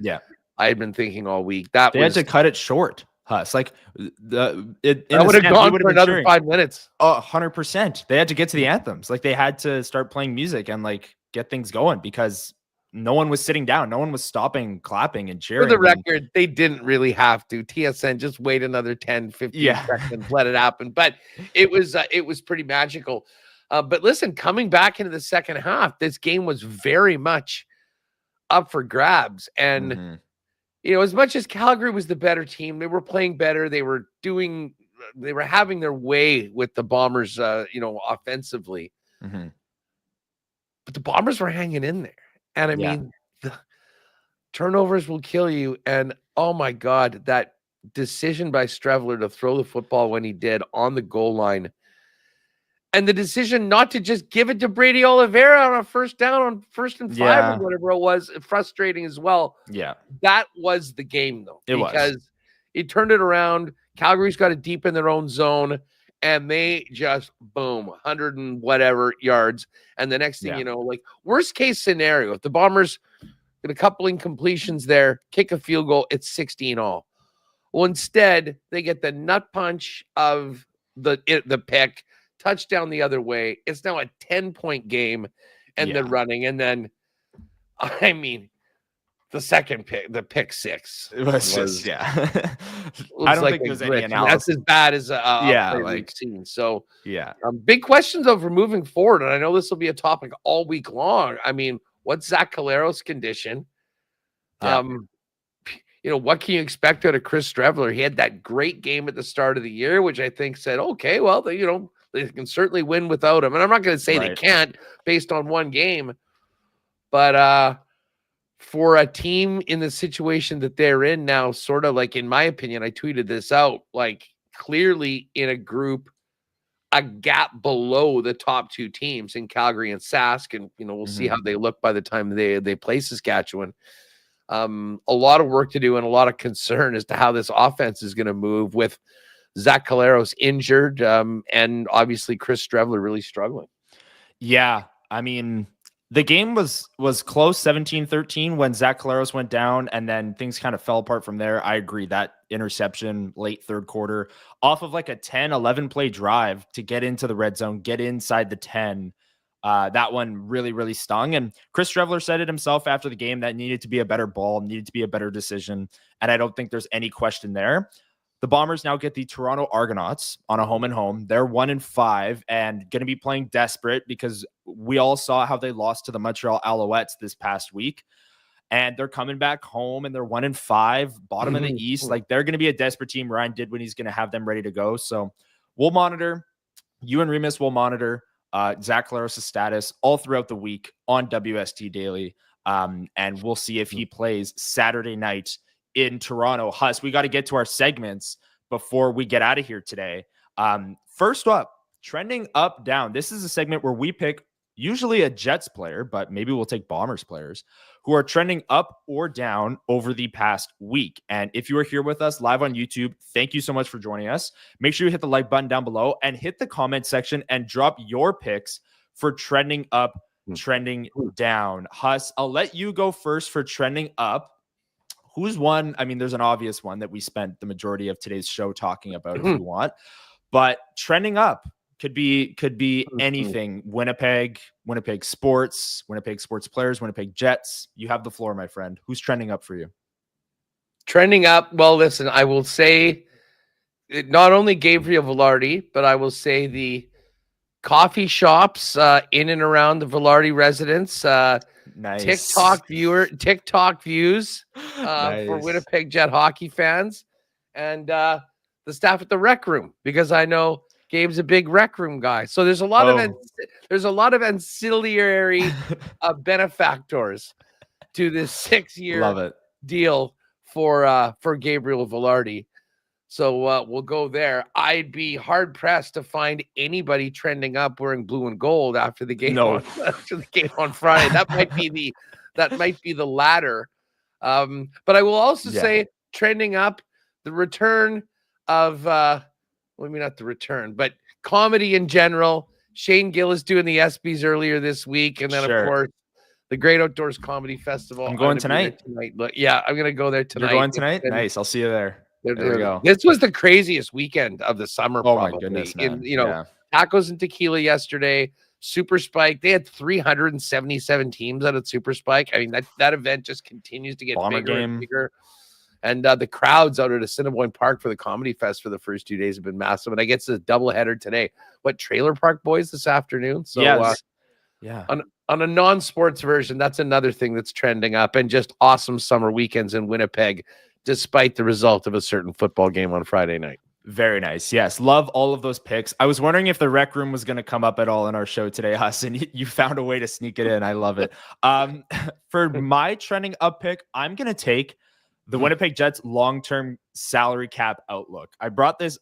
I had been thinking all week. They had to cut it short, Huss. Like, it would have gone for another 5 minutes. 100%. They had to get to the anthems. Like, they had to start playing music and like get things going, because no one was sitting down. No one was stopping, clapping, and cheering. For the record, they didn't really have to. TSN just wait another 10, 15 seconds, let it happen. But it was pretty magical. But listen, coming back into the second half, this game was very much up for grabs. And, as much as Calgary was the better team, they were playing better. They were doing they were having their way with the Bombers, offensively. Mm-hmm. But the Bombers were hanging in there. And I mean, the turnovers will kill you. And oh my God, that decision by Strevler to throw the football when he did on the goal line. And the decision not to just give it to Brady Oliveira on a first down on 1st and 5 or whatever it was, frustrating as well. Yeah. That was the game, though. Because he turned it around. Calgary's got it deep in their own zone, and they just, boom, 100 and whatever yards. And the next thing you know, like, worst case scenario, if the Bombers get a couple incompletions there, kick a field goal, it's 16-all. Well, instead, they get the nut punch of the pick, touchdown the other way. It's now a 10-point game, and the running. And then, I mean, the second pick, the pick six. It was just, I don't think there's any analysis. That's as bad as we've seen. So, big questions over moving forward. And I know this will be a topic all week long. I mean, what's Zach Calero's condition? What can you expect out of Chris Strevler? He had that great game at the start of the year, which I think said, okay, well, they can certainly win without him. And I'm not going to say they can't based on one game, but for a team in the situation that they're in now, sort of like, in my opinion, I tweeted this out, like clearly in a group, a gap below the top two teams in Calgary and Sask. And, we'll see how they look by the time they play Saskatchewan. A lot of work to do and a lot of concern as to how this offense is going to move with Zach Calero's injured, and obviously Chris Strevler really struggling. Yeah, I mean, the game was close, 17-13 when Zach Caleros went down, and then things kind of fell apart from there. I agree, that interception late third quarter off of like a 10-11 play drive to get into the red zone, get inside the 10. That one really, really stung. And Chris Strevler said it himself after the game that needed to be a better ball, needed to be a better decision. And I don't think there's any question there. The Bombers now get the Toronto Argonauts on a home and home. They're 1-5 and going to be playing desperate because we all saw how they lost to the Montreal Alouettes this past week. And they're coming back home and they're 1-5, bottom of the East. Like, they're going to be a desperate team. Ryan Didwinny's going to have them ready to go. So we'll monitor. You and Remus will monitor Zach Caleros' status all throughout the week on WST Daily. And we'll see if he plays Saturday night in Toronto. Huss, we got to get to our segments before we get out of here today. First up, trending up, down. This is a segment where we pick usually a Jets player, but maybe we'll take Bombers players who are trending up or down over the past week. And if you are here with us live on YouTube, thank you so much for joining us. Make sure you hit the like button down below and hit the comment section and drop your picks for trending up, trending down. Huss, I'll let you go first for trending up. Who's one? I mean, there's an obvious one that we spent the majority of today's show talking about if you want, but trending up could be anything. Winnipeg sports, Winnipeg sports players, Winnipeg Jets. You have the floor, my friend. Who's trending up for you? Trending up. Well, listen, I will say not only Gabriel Vilardi, but I will say the coffee shops in and around the Vilardi residence. Nice. TikTok views for Winnipeg Jet hockey fans, and the staff at the rec room, because I know Gabe's a big rec room guy. So there's a lot of ancillary benefactors to this 6-year deal for Gabriel Vilardi. So we'll go there. I'd be hard pressed to find anybody trending up wearing blue and gold after the game. After the game on Friday. That might be the latter. But I will also say trending up, the return of maybe not the return, but comedy in general. Shane Gillis doing the ESPYs earlier this week, and then of course the Great Outdoors Comedy Festival. I'm going tonight. But yeah, I'm gonna go there tonight. You're going tonight? Nice. I'll see you there. There we go. This was the craziest weekend of the summer. Oh my goodness, man. Tacos and tequila yesterday. Super Spike. They had 377 teams out at Super Spike. I mean, that event just continues to get bigger and bigger. And the crowds out at Assiniboine Park for the Comedy Fest for the first 2 days have been massive. And I guess it's a doubleheader today. Trailer Park Boys this afternoon? So on a non-sports version, that's another thing that's trending up, and just awesome summer weekends in Winnipeg, despite the result of a certain football game on Friday night. Very nice. Yes. Love all of those picks. I was wondering if the rec room was going to come up at all in our show today, Hassan. You found a way to sneak it in. I love it. For my trending up pick, I'm going to take the Winnipeg Jets long-term salary cap outlook. I brought this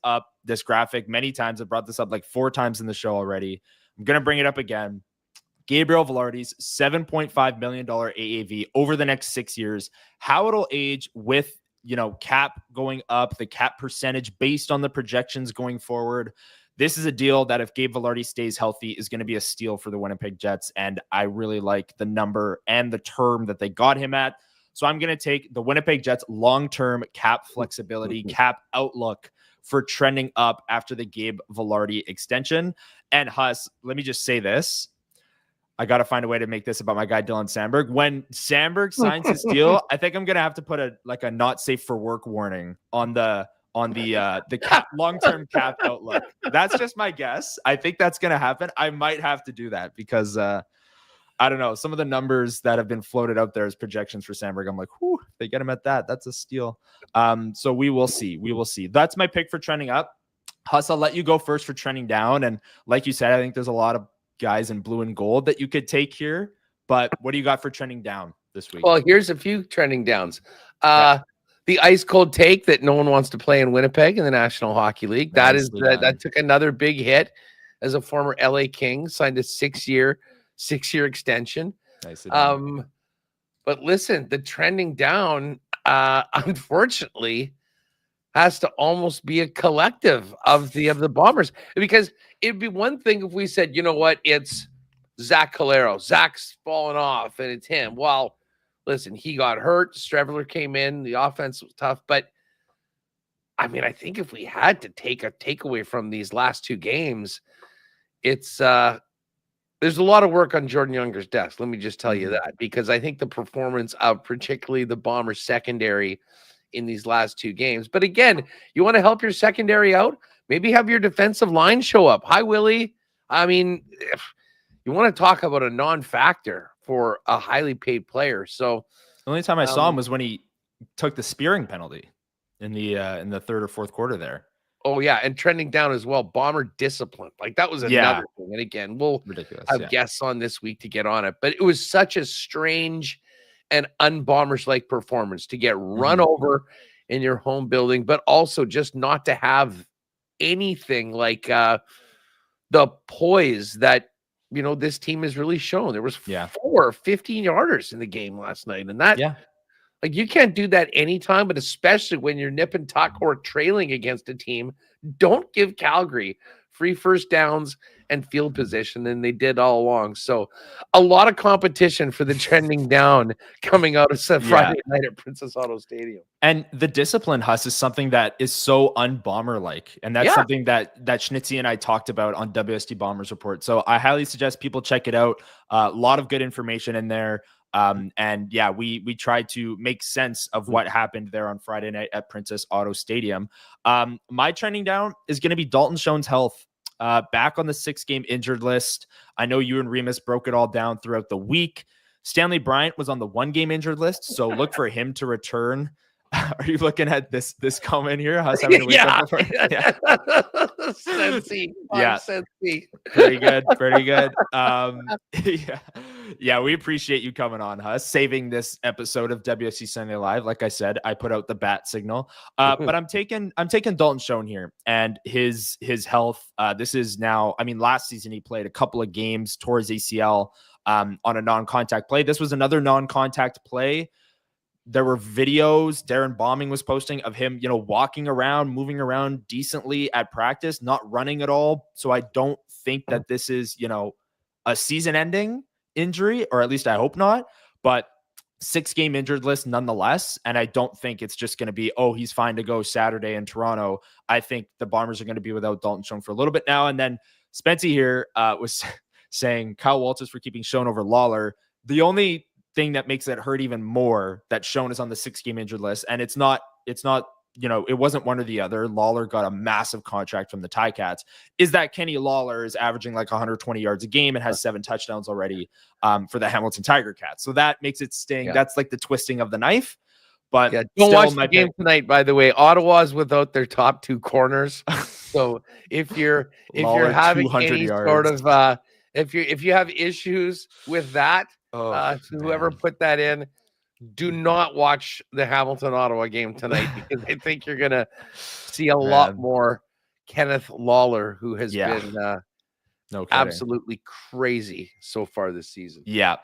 graphic many times. I brought this up like 4 times in the show already. I'm going to bring it up again. Gabriel Vilardi's $7.5 million AAV over the next 6 years, how it'll age with, cap going up, the cap percentage based on the projections going forward. This is a deal that if Gabe Valardi stays healthy is going to be a steal for the Winnipeg Jets. And I really like the number and the term that they got him at. So I'm going to take the Winnipeg Jets long-term cap flexibility, cap outlook for trending up after the Gabe Valardi extension. And Huss, let me just say this. I got to find a way to make this about my guy, Dylan Sandberg. When Sandberg signs his deal, I think I'm going to have to put a not safe for work warning on the cap, long-term cap outlook. That's just my guess. I think that's going to happen. I might have to do that because I don't know. Some of the numbers that have been floated out there as projections for Sandberg, I'm like, whew, they get him at that. That's a steal. So we will see. We will see. That's my pick for trending up. Huss, I'll let you go first for trending down. And like you said, I think there's a lot of guys in blue and gold that you could take here, but what do you got for trending down this week? Well, here's a few trending downs. The ice cold take that no one wants to play in Winnipeg in the National Hockey League. That took another big hit as a former LA King, signed a 6-year extension. But listen, the trending down, unfortunately, has to almost be a collective of the Bombers, because it'd be one thing if we said, you know what, it's Zach Calero. Zach's fallen off and it's him. Well, listen, he got hurt. Strevler came in. The offense was tough. But, I mean, I think if we had to take a takeaway from these last 2 games, it's there's a lot of work on Jordan Younger's desk. Let me just tell you that, because I think the performance of particularly the Bombers secondary in these last 2 games. But again, you want to help your secondary out? Maybe have your defensive line show up. Hi, Willie. I mean, if you want to talk about a non-factor for a highly paid player. So the only time I saw him was when he took the spearing penalty in the 3rd or 4th quarter there. Oh yeah, and trending down as well. Bomber discipline, like that was another thing. And again, we'll have guests on this week to get on it. But it was such a strange and un-Bombers-like performance to get run over in your home building, but also just not to have anything like the poise that this team has really shown. There was 4 15-yarders in the game last night, and that like you can't do that anytime, but especially when you're nip and tuck or trailing against a team. Don't give Calgary free first downs and field position, and they did all along. So a lot of competition for the trending down coming out of Friday night at Princess Auto Stadium. And the discipline, Huss, is something that is so un-Bomber-like. And that's something that Schnitzy and I talked about on WST Bombers Report. So I highly suggest people check it out. A lot of good information in there. And we tried to make sense of what happened there on Friday night at Princess Auto Stadium. My trending down is going to be Dalton Schoen's health. Back on the 6-game injured list. I know you and Remus broke it all down throughout the week. Stanley Bryant was on the 1-game injured list, so look for him to return. Are you looking at this comment here? How's having to wake up before? Sensey. Pretty good. Pretty good. We appreciate you coming on, Huss, saving this episode of WST Sunday Live. Like I said, I put out the bat signal. But I'm taking Dalton Schoen here and his health. This is now, I mean, last season he played a couple of games, tore his ACL on a non-contact play. This was another non-contact play. There were videos Darren Bombing was posting of him, walking around, moving around decently at practice, not running at all. So I don't think that this is, a season-ending injury, or at least I hope not. But 6-game injured list nonetheless. And I don't think it's just going to be, he's fine to go Saturday in Toronto. I think the Bombers are going to be without Dalton Schoen for a little bit now. And then Spency here was saying Kyle Walters for keeping Schoen over Lawler. The only thing that makes it hurt even more that Schoen is on the 6-game injured list, and it's not it wasn't one or the other. Lawler got a massive contract from the Ticats. Is that Kenny Lawler is averaging like 120 yards a game and has 7 touchdowns already for the Hamilton Tiger Cats. So that makes it sting. That's like the twisting of the knife. But don't still watch the my game pick. tonight, by the way. Ottawa's without their top 2 corners. So if you're Lawler, having 200 any yards. sort of if you have issues with that, whoever put that in, do not watch the Hamilton Ottawa game tonight, because I think you're gonna see a lot more Kenneth Lawler, who has been no kidding. absolutely crazy so far this season. Yeah.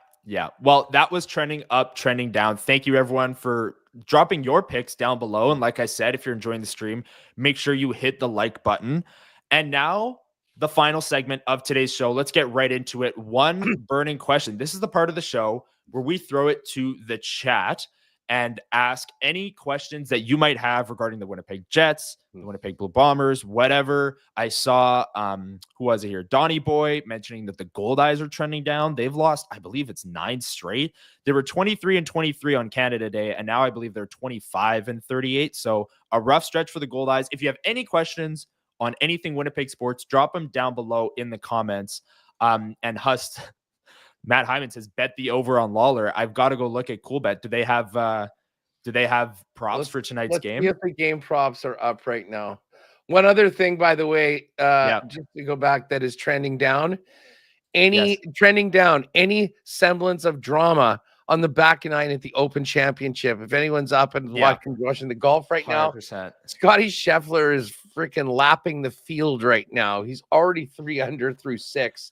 Well, that was trending up, trending down. Thank you, everyone, for dropping your picks down below. And like I said, if you're enjoying the stream, make sure you hit the like button. And now the final segment of today's show. Let's get right into it. One burning question. This is the part of the show where we throw it to the chat and ask any questions that you might have regarding the Winnipeg Jets, the Winnipeg Blue Bombers, whatever. I saw, who was it here? Donnie Boy mentioning that the Gold Eyes are trending down. They've lost, I believe it's 9 straight. They were 23-23 on Canada Day, and now I believe they're 25-38. So a rough stretch for the Gold Eyes. If you have any questions on anything Winnipeg sports, drop them down below in the comments. And Hust, Matt Hyman says, bet the over on Lawler. I've got to go look at Coolbet. Do they have props for tonight's game? See if the game props are up right now. One other thing, by the way, just to go back, that is trending down. Trending down, any semblance of drama on the back nine at the Open Championship. If anyone's up and watching the golf right 100%. now, Scotty Scheffler is freaking lapping the field right now. He's already 3 under through 6.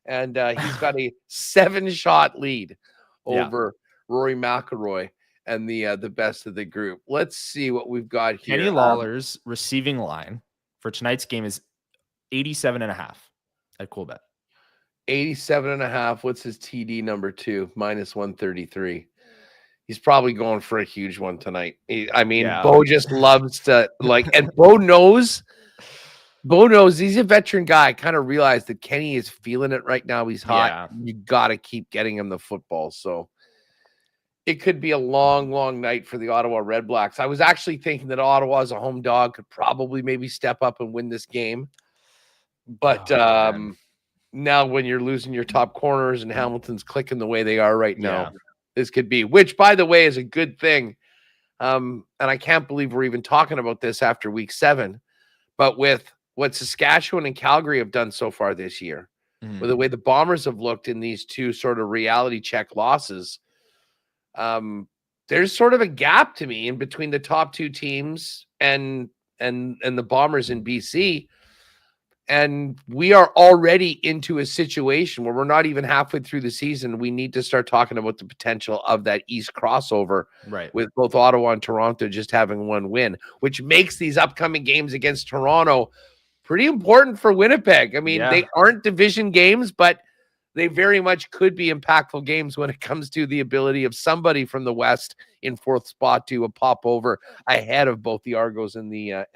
And he's got a 7-shot lead over Rory McIlroy and the best of the group. Let's see what we've got here. Kenny Lawler's receiving line for tonight's game is 87.5 at Coolbet. 87.5. What's his TD number 2? -133. He's probably going for a huge one tonight. Bo just loves to and Bo knows he's a veteran guy. I kind of realized that Kenny is feeling it right now. He's hot. Yeah. You got to keep getting him the football. So it could be a long, long night for the Ottawa Red Blacks. I was actually thinking that Ottawa as a home dog could probably maybe step up and win this game. But now when you're losing your top corners and Hamilton's clicking the way they are right now, this could be, which, by the way, is a good thing. And I can't believe we're even talking about this after week 7. But with what Saskatchewan and Calgary have done so far this year, with the way the Bombers have looked in these 2 sort of reality check losses, there's sort of a gap to me in between the top 2 teams and the Bombers in BC. And we are already into a situation where we're not even halfway through the season. We need to start talking about the potential of that East crossover, with both Ottawa and Toronto just having 1 win, which makes these upcoming games against Toronto pretty important for Winnipeg. I mean, they aren't division games, but they very much could be impactful games when it comes to the ability of somebody from the West in 4th spot to pop over ahead of both the Argos and the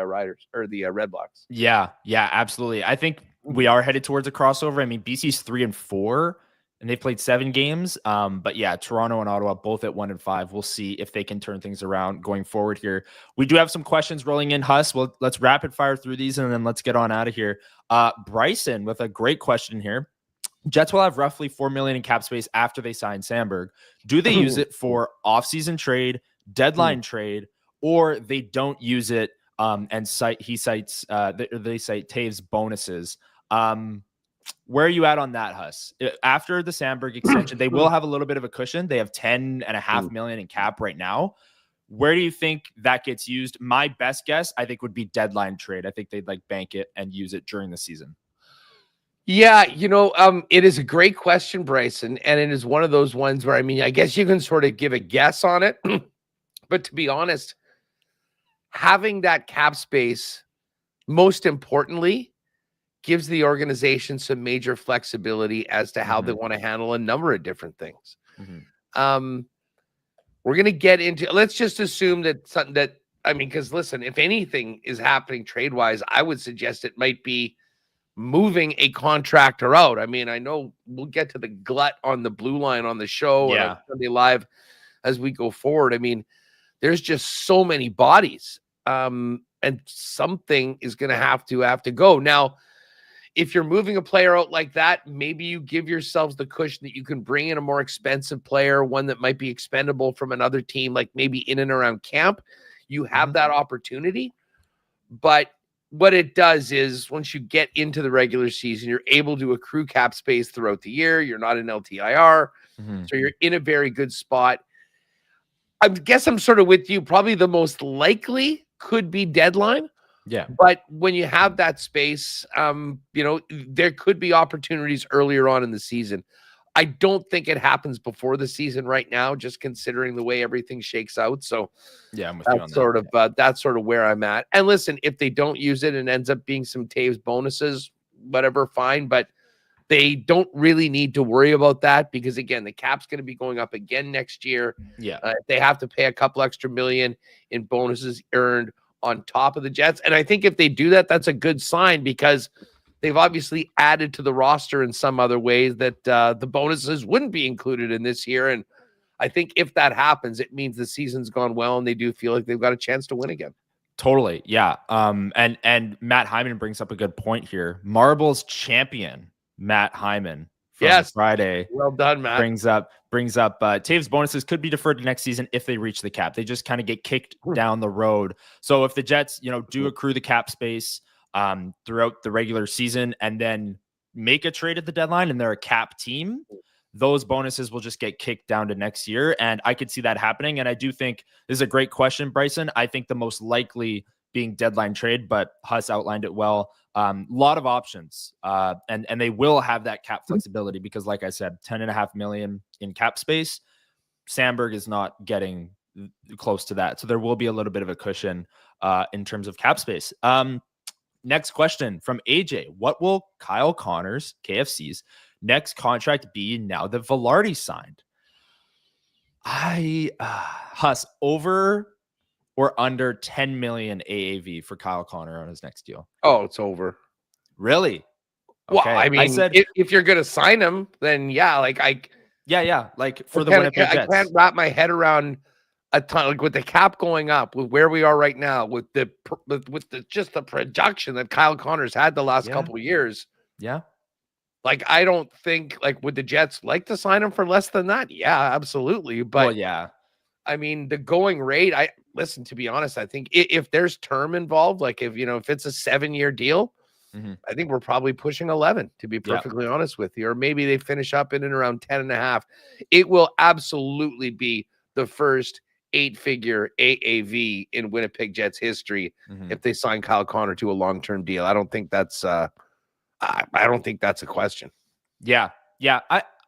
Riders, or the Red Blacks. Yeah, absolutely. I think we are headed towards a crossover. I mean, BC's 3-4 and they've played 7 games. But yeah, Toronto and Ottawa both at 1-5. We'll see if they can turn things around going forward here. We do have some questions rolling in, Huss. Well, let's rapid fire through these and then let's get on out of here. Bryson with a great question here. Jets will have roughly $4 million in cap space after they sign Sandberg. Do they use it for offseason trade, deadline trade, or they don't use it? They cite Taves bonuses. Where are you at on that, Huss? After the Sandberg extension, they will have a little bit of a cushion. They have $10.5 million in cap right now. Where do you think that gets used? My best guess, I think, would be deadline trade. I think they'd bank it and use it during the season. Yeah, it is a great question, Bryson, and it is one of those ones where, I guess you can sort of give a guess on it, but to be honest, having that cap space, most importantly, gives the organization some major flexibility as to how they want to handle a number of different things. We're going to get into, let's just assume that something that, because listen, if anything is happening trade-wise, I would suggest it might be moving a contractor out. I know we'll get to the glut on the blue line on the show and on Sunday Live as we go forward. There's just so many bodies, and something is going to have to go. Now, if you're moving a player out like that, maybe you give yourselves the cushion that you can bring in a more expensive player, one that might be expendable from another team, like maybe in and around camp. You have that opportunity. But what it does is once you get into the regular season, you're able to accrue cap space throughout the year. You're not an LTIR. So you're in a very good spot. I guess I'm sort of with you. Probably the most likely could be deadline. Yeah. But when you have that space, there could be opportunities earlier on in the season. I don't think it happens before the season right now, just considering the way everything shakes out. So yeah, I'm with you on that. That's sort of where I'm at. And listen, if they don't use it and ends up being some Taves bonuses, whatever, fine. But they don't really need to worry about that because, again, the cap's going to be going up again next year. Yeah. They have to pay a couple extra million in bonuses earned on top of the Jets. And I think if they do that, that's a good sign because they've obviously added to the roster in some other ways that the bonuses wouldn't be included in this year. And I think if that happens, it means the season's gone well and they do feel like they've got a chance to win again. Totally. Yeah. And Matt Hyman brings up a good point here. Marbles champion Matt Hyman from Friday. Well done, Matt. Brings up Taves bonuses could be deferred to next season if they reach the cap. They just kind of get kicked down the road. So if the Jets, do accrue the cap space throughout the regular season and then make a trade at the deadline and they're a cap team, those bonuses will just get kicked down to next year. And I could see that happening. And I do think this is a great question, Bryson. I think the most likely being deadline trade, but Huss outlined it well. Lot of options, and they will have that cap flexibility because, like I said, $10.5 million in cap space. Sandberg is not getting close to that, so there will be a little bit of a cushion in terms of cap space. Next question from AJ: what will Kyle Connor's, KFC's, next contract be now that Vilardi signed? Huss, over or under 10 million AAV for Kyle Connor on his next deal? Oh, it's over. Really? Okay. Well, I mean, I said, if you're going to sign him, then yeah, like like for the Winnipeg Jets. I can't wrap my head around a ton, like with the cap going up, with where we are right now, with the just the production that Kyle Connor's had the last couple of years. Yeah. Like, I don't think, like, would the Jets like to sign him for less than that? Yeah, absolutely. But well, yeah. I mean, the going rate, listen, to be honest, I think if there's term involved, like if it's a 7-year deal, I think we're probably pushing 11, to be perfectly honest with you. Or maybe they finish up in and around 10.5. It will absolutely be the first 8-figure AAV in Winnipeg Jets history if they sign Kyle Connor to a long-term deal. I don't think that's I don't think that's a question. Yeah.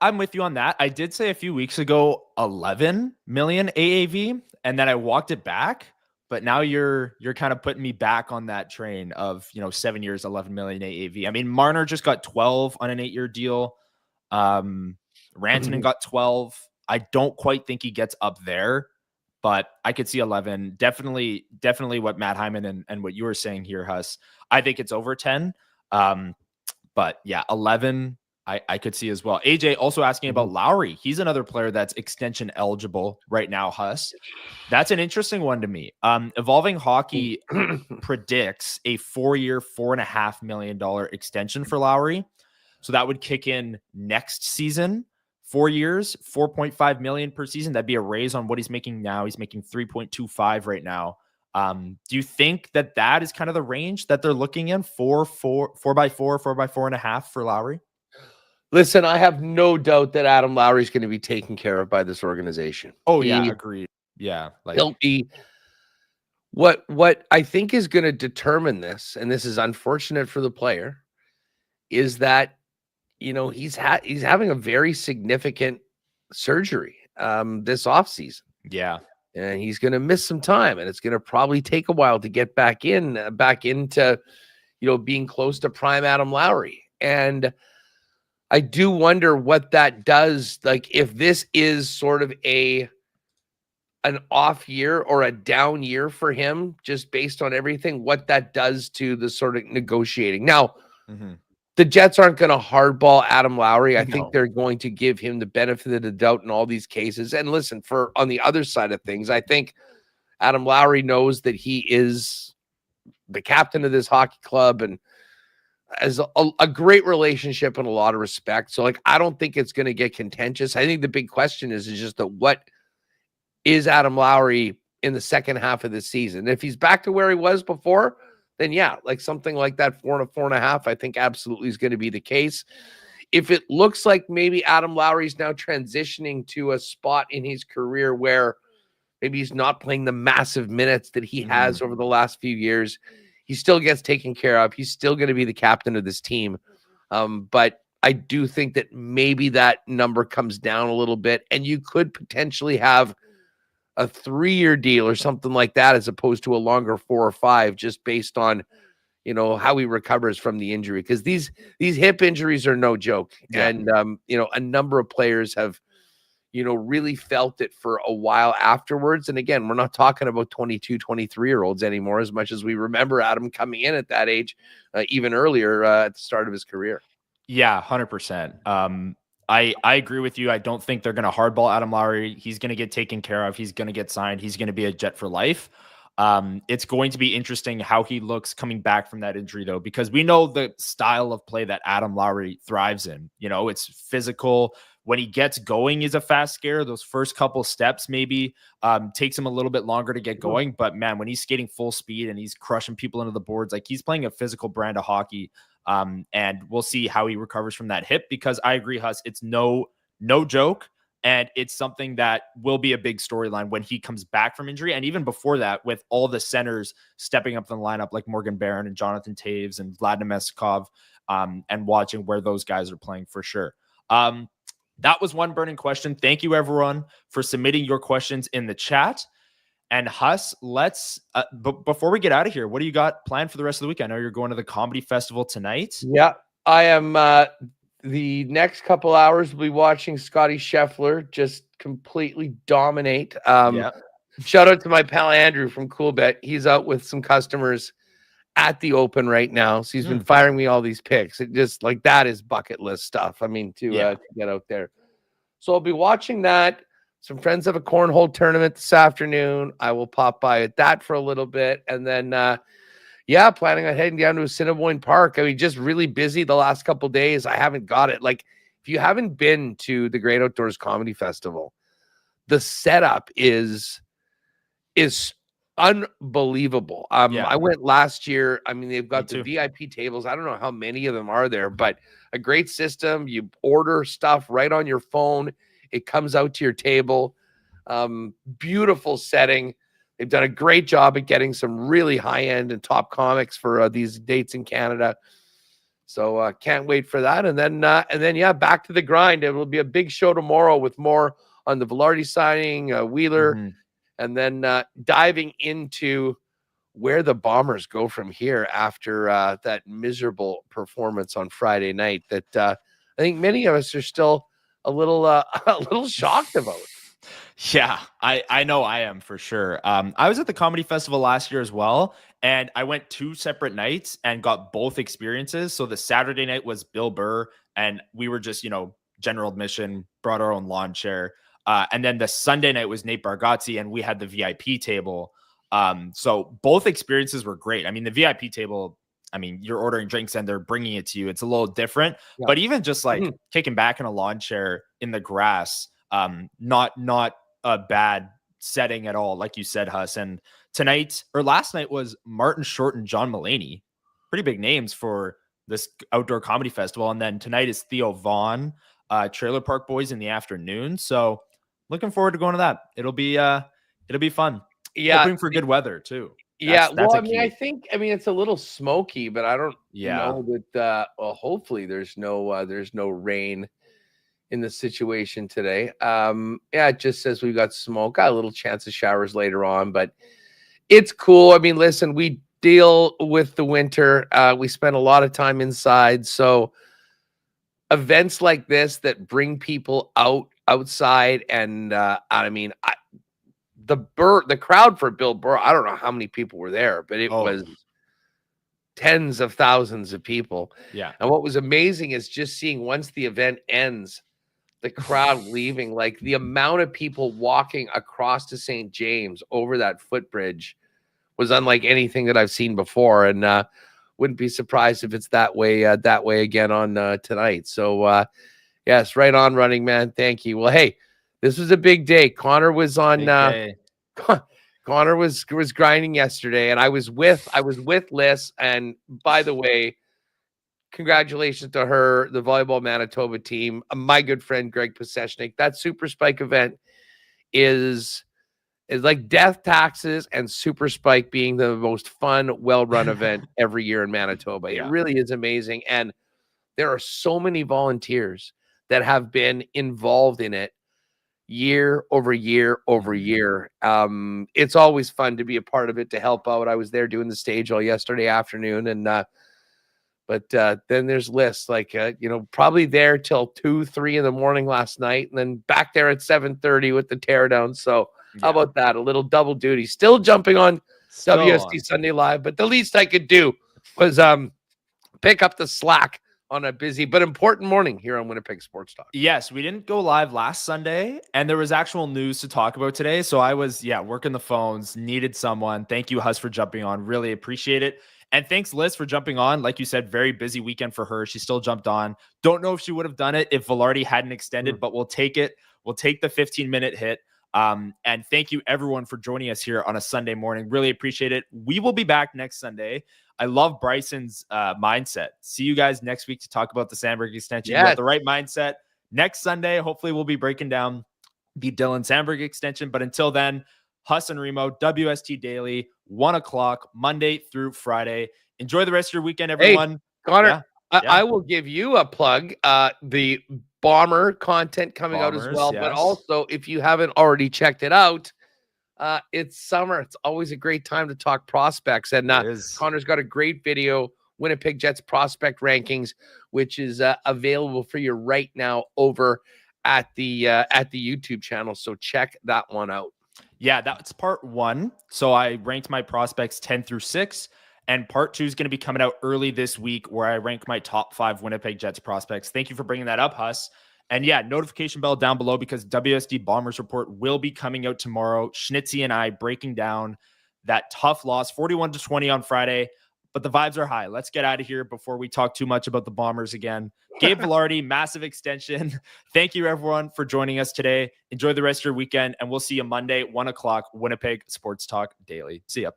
I'm with you on that. I did say a few weeks ago 11 million AAV, and then I walked it back. But now you're kind of putting me back on that train of 7 years, 11 million AAV. I mean, Marner just got 12 on an 8-year deal. Rantanen got 12. I don't quite think he gets up there, but I could see 11. Definitely what Matt Hyman and what you were saying here, Huss. I think it's over 10. But yeah, 11. I could see as well. AJ also asking about Lowry. He's another player that's extension eligible right now, Huss. That's an interesting one to me. Evolving Hockey predicts a 4-year, $4.5 million extension for Lowry. So that would kick in next season. 4 years, $4.5 million per season. That'd be a raise on what he's making now. He's making 3.25 right now. Do you think that is kind of the range that they're looking in? 4x4.5 for Lowry? Listen, I have no doubt that Adam Lowry is going to be taken care of by this organization. Oh, yeah, agreed. Yeah. He'll be what I think is going to determine this, and this is unfortunate for the player, is that, he's having a very significant surgery this offseason. Yeah. And he's going to miss some time, and it's going to probably take a while to get back into, being close to prime Adam Lowry. And I do wonder what that does. Like, if this is sort of an off year or a down year for him, just based on everything, what that does to the sort of negotiating. Now, the Jets aren't going to hardball Adam Lowry. I think they're going to give him the benefit of the doubt in all these cases. And listen, on the other side of things, I think Adam Lowry knows that he is the captain of this hockey club, and as a great relationship in a lot of respects. So like, I don't think it's going to get contentious. I think the big question is just that what is Adam Lowry in the second half of the season? If he's back to where he was before, then yeah, like something like that 4.5, I think absolutely is going to be the case. If it looks like maybe Adam Lowry's now transitioning to a spot in his career where maybe he's not playing the massive minutes that he has over the last few years, he still gets taken care of. He's still going to be the captain of this team. But I do think that maybe that number comes down a little bit, and you could potentially have a 3-year deal or something like that, as opposed to a longer 4 or 5, just based on, you know, how he recovers from the injury. Because these hip injuries are no joke. Yeah. And, you know, a number of players have, you know, really felt it for a while afterwards. And again, we're not talking about 22, 23-year-olds anymore, as much as we remember Adam coming in at that age, even earlier at the start of his career. Yeah, 100%. I agree with you. I don't think they're going to hardball Adam Lowry. He's going to get taken care of. He's going to get signed. He's going to be a Jet for life. It's going to be interesting how he looks coming back from that injury, though, because we know the style of play that Adam Lowry thrives in. You know, it's physical. When he gets going, he's a fast skater. Those first couple steps maybe takes him a little bit longer to get going. But man, when he's skating full speed and he's crushing people into the boards, like he's playing a physical brand of hockey. And we'll see how he recovers from that hip, because I agree, Huss, it's no joke. And it's something that will be a big storyline when he comes back from injury. And even before that, with all the centers stepping up in the lineup, like Morgan Barron and Jonathan Taves and Vlad Nemestikov, and watching where those guys are playing for sure. That was one burning question. Thank you, everyone, for submitting your questions in the chat. And Huss, let's, before we get out of here, what do you got planned for the rest of the week? I know you're going to the comedy festival tonight. Yeah, I am. The next couple hours, we'll be watching Scotty Scheffler just completely dominate. Shout out to my pal Andrew from CoolBet. He's out with some customers at the Open right now. So he's been firing me all these picks. It just like, that is bucket list stuff. I mean, to get out there. So I'll be watching that. Some friends have a cornhole tournament this afternoon. I will pop by at that for a little bit. And then, planning on heading down to Assiniboine Park. I mean, just really busy the last couple of days. I haven't got it. Like, if you haven't been to the Great Outdoors Comedy Festival, the setup is unbelievable. I went last year. I mean, they've got the VIP tables. I don't know how many of them are there, but a great system. You order stuff right on your phone. It comes out to your table. Beautiful setting. They've done a great job at getting some really high-end and top comics for these dates in Canada. So can't wait for that. And then, back to the grind. It will be a big show tomorrow with more on the Vilardi signing, Wheeler, and then diving into where the Bombers go from here after that miserable performance on Friday night that I think many of us are still a little shocked about. Yeah, I know I am for sure. I was at the comedy festival last year as well, and I went 2 separate nights and got both experiences. So the Saturday night was Bill Burr, and we were just, general admission, brought our own lawn chair. And then the Sunday night was Nate Bargatze, and we had the VIP table. So both experiences were great. I mean, the VIP table, you're ordering drinks and they're bringing it to you. It's a little different, but even just like kicking back in a lawn chair in the grass, not a bad setting at all. Like you said, Huss. And last night was Martin Short and John Mulaney, pretty big names for this outdoor comedy festival. And then tonight is Theo Vaughn, Trailer Park Boys in the afternoon. So looking forward to going to that. It'll be fun. Yeah. Hoping for good weather too. That's I think it's a little smoky, but I don't know that. Well, hopefully there's no rain in the situation today. It just says we've got smoke. Got a little chance of showers later on, but it's cool. I mean, listen, we deal with the winter. We spend a lot of time inside, so events like this that bring people outside, and the crowd for Bill Burr, I don't know how many people were there, but it was tens of thousands of people. Yeah. And what was amazing is just seeing, once the event ends, the crowd leaving, like the amount of people walking across to St. James over that footbridge was unlike anything that I've seen before. And wouldn't be surprised if it's that way again on tonight. So yes, right on, running man. Thank you. Well, hey, this was a big day. Connor was on. Connor was grinding yesterday, and I was with Lyss. And by the way, congratulations to her, the Volleyball Manitoba team, my good friend Greg Pasechnik. That Super Spike event is like death taxes and Super Spike being the most fun, well-run event every year in Manitoba. It really is amazing. And there are so many volunteers that have been involved in it year over year over year. It's always fun to be a part of it, to help out. I was there doing the stage all yesterday afternoon, and but then there's Lyss, like probably there till 2-3 in the morning last night, and then back there at 7:30 with the teardown. So how about that? A little double duty. Still jumping on WST Sunday Live, but the least I could do was pick up the slack on a busy but important morning here on Winnipeg Sports Talk. Yes, we didn't go live last Sunday, and there was actual news to talk about today. So I was, working the phones, needed someone. Thank you, Huss, for jumping on. Really appreciate it. And thanks, Lyss, for jumping on. Like you said, very busy weekend for her. She still jumped on. Don't know if she would have done it if Vilardi hadn't extended, but we'll take it. We'll take the 15-minute hit. And thank you, everyone, for joining us here on a Sunday morning. Really appreciate it. We will be back next Sunday. I love Bryson's mindset. See you guys next week to talk about the Sandberg extension. You got the right mindset. Next Sunday, hopefully we'll be breaking down the Dylan Sandberg extension. But until then, Huss and Remo, WST Daily, 1 o'clock, Monday through Friday. Enjoy the rest of your weekend, everyone. Hey, Connor, I will give you a plug. The Bomber content coming out as well. Yes. But also, if you haven't already checked it out, it's summer. It's always a great time to talk prospects. And Connor's got a great video, Winnipeg Jets prospect rankings, which is available for you right now over at the YouTube channel. So check that one out. Yeah, that's part 1. So I ranked my prospects 10 through 6. And part 2 is going to be coming out early this week, where I rank my top 5 Winnipeg Jets prospects. Thank you for bringing that up, Huss. And notification bell down below, because WSD Bombers Report will be coming out tomorrow. Schnitzy and I breaking down that tough loss, 41-20 on Friday. But the vibes are high. Let's get out of here before we talk too much about the Bombers again. Gabe Valardi, massive extension. Thank you, everyone, for joining us today. Enjoy the rest of your weekend, and we'll see you Monday, 1 o'clock, Winnipeg Sports Talk Daily. See ya.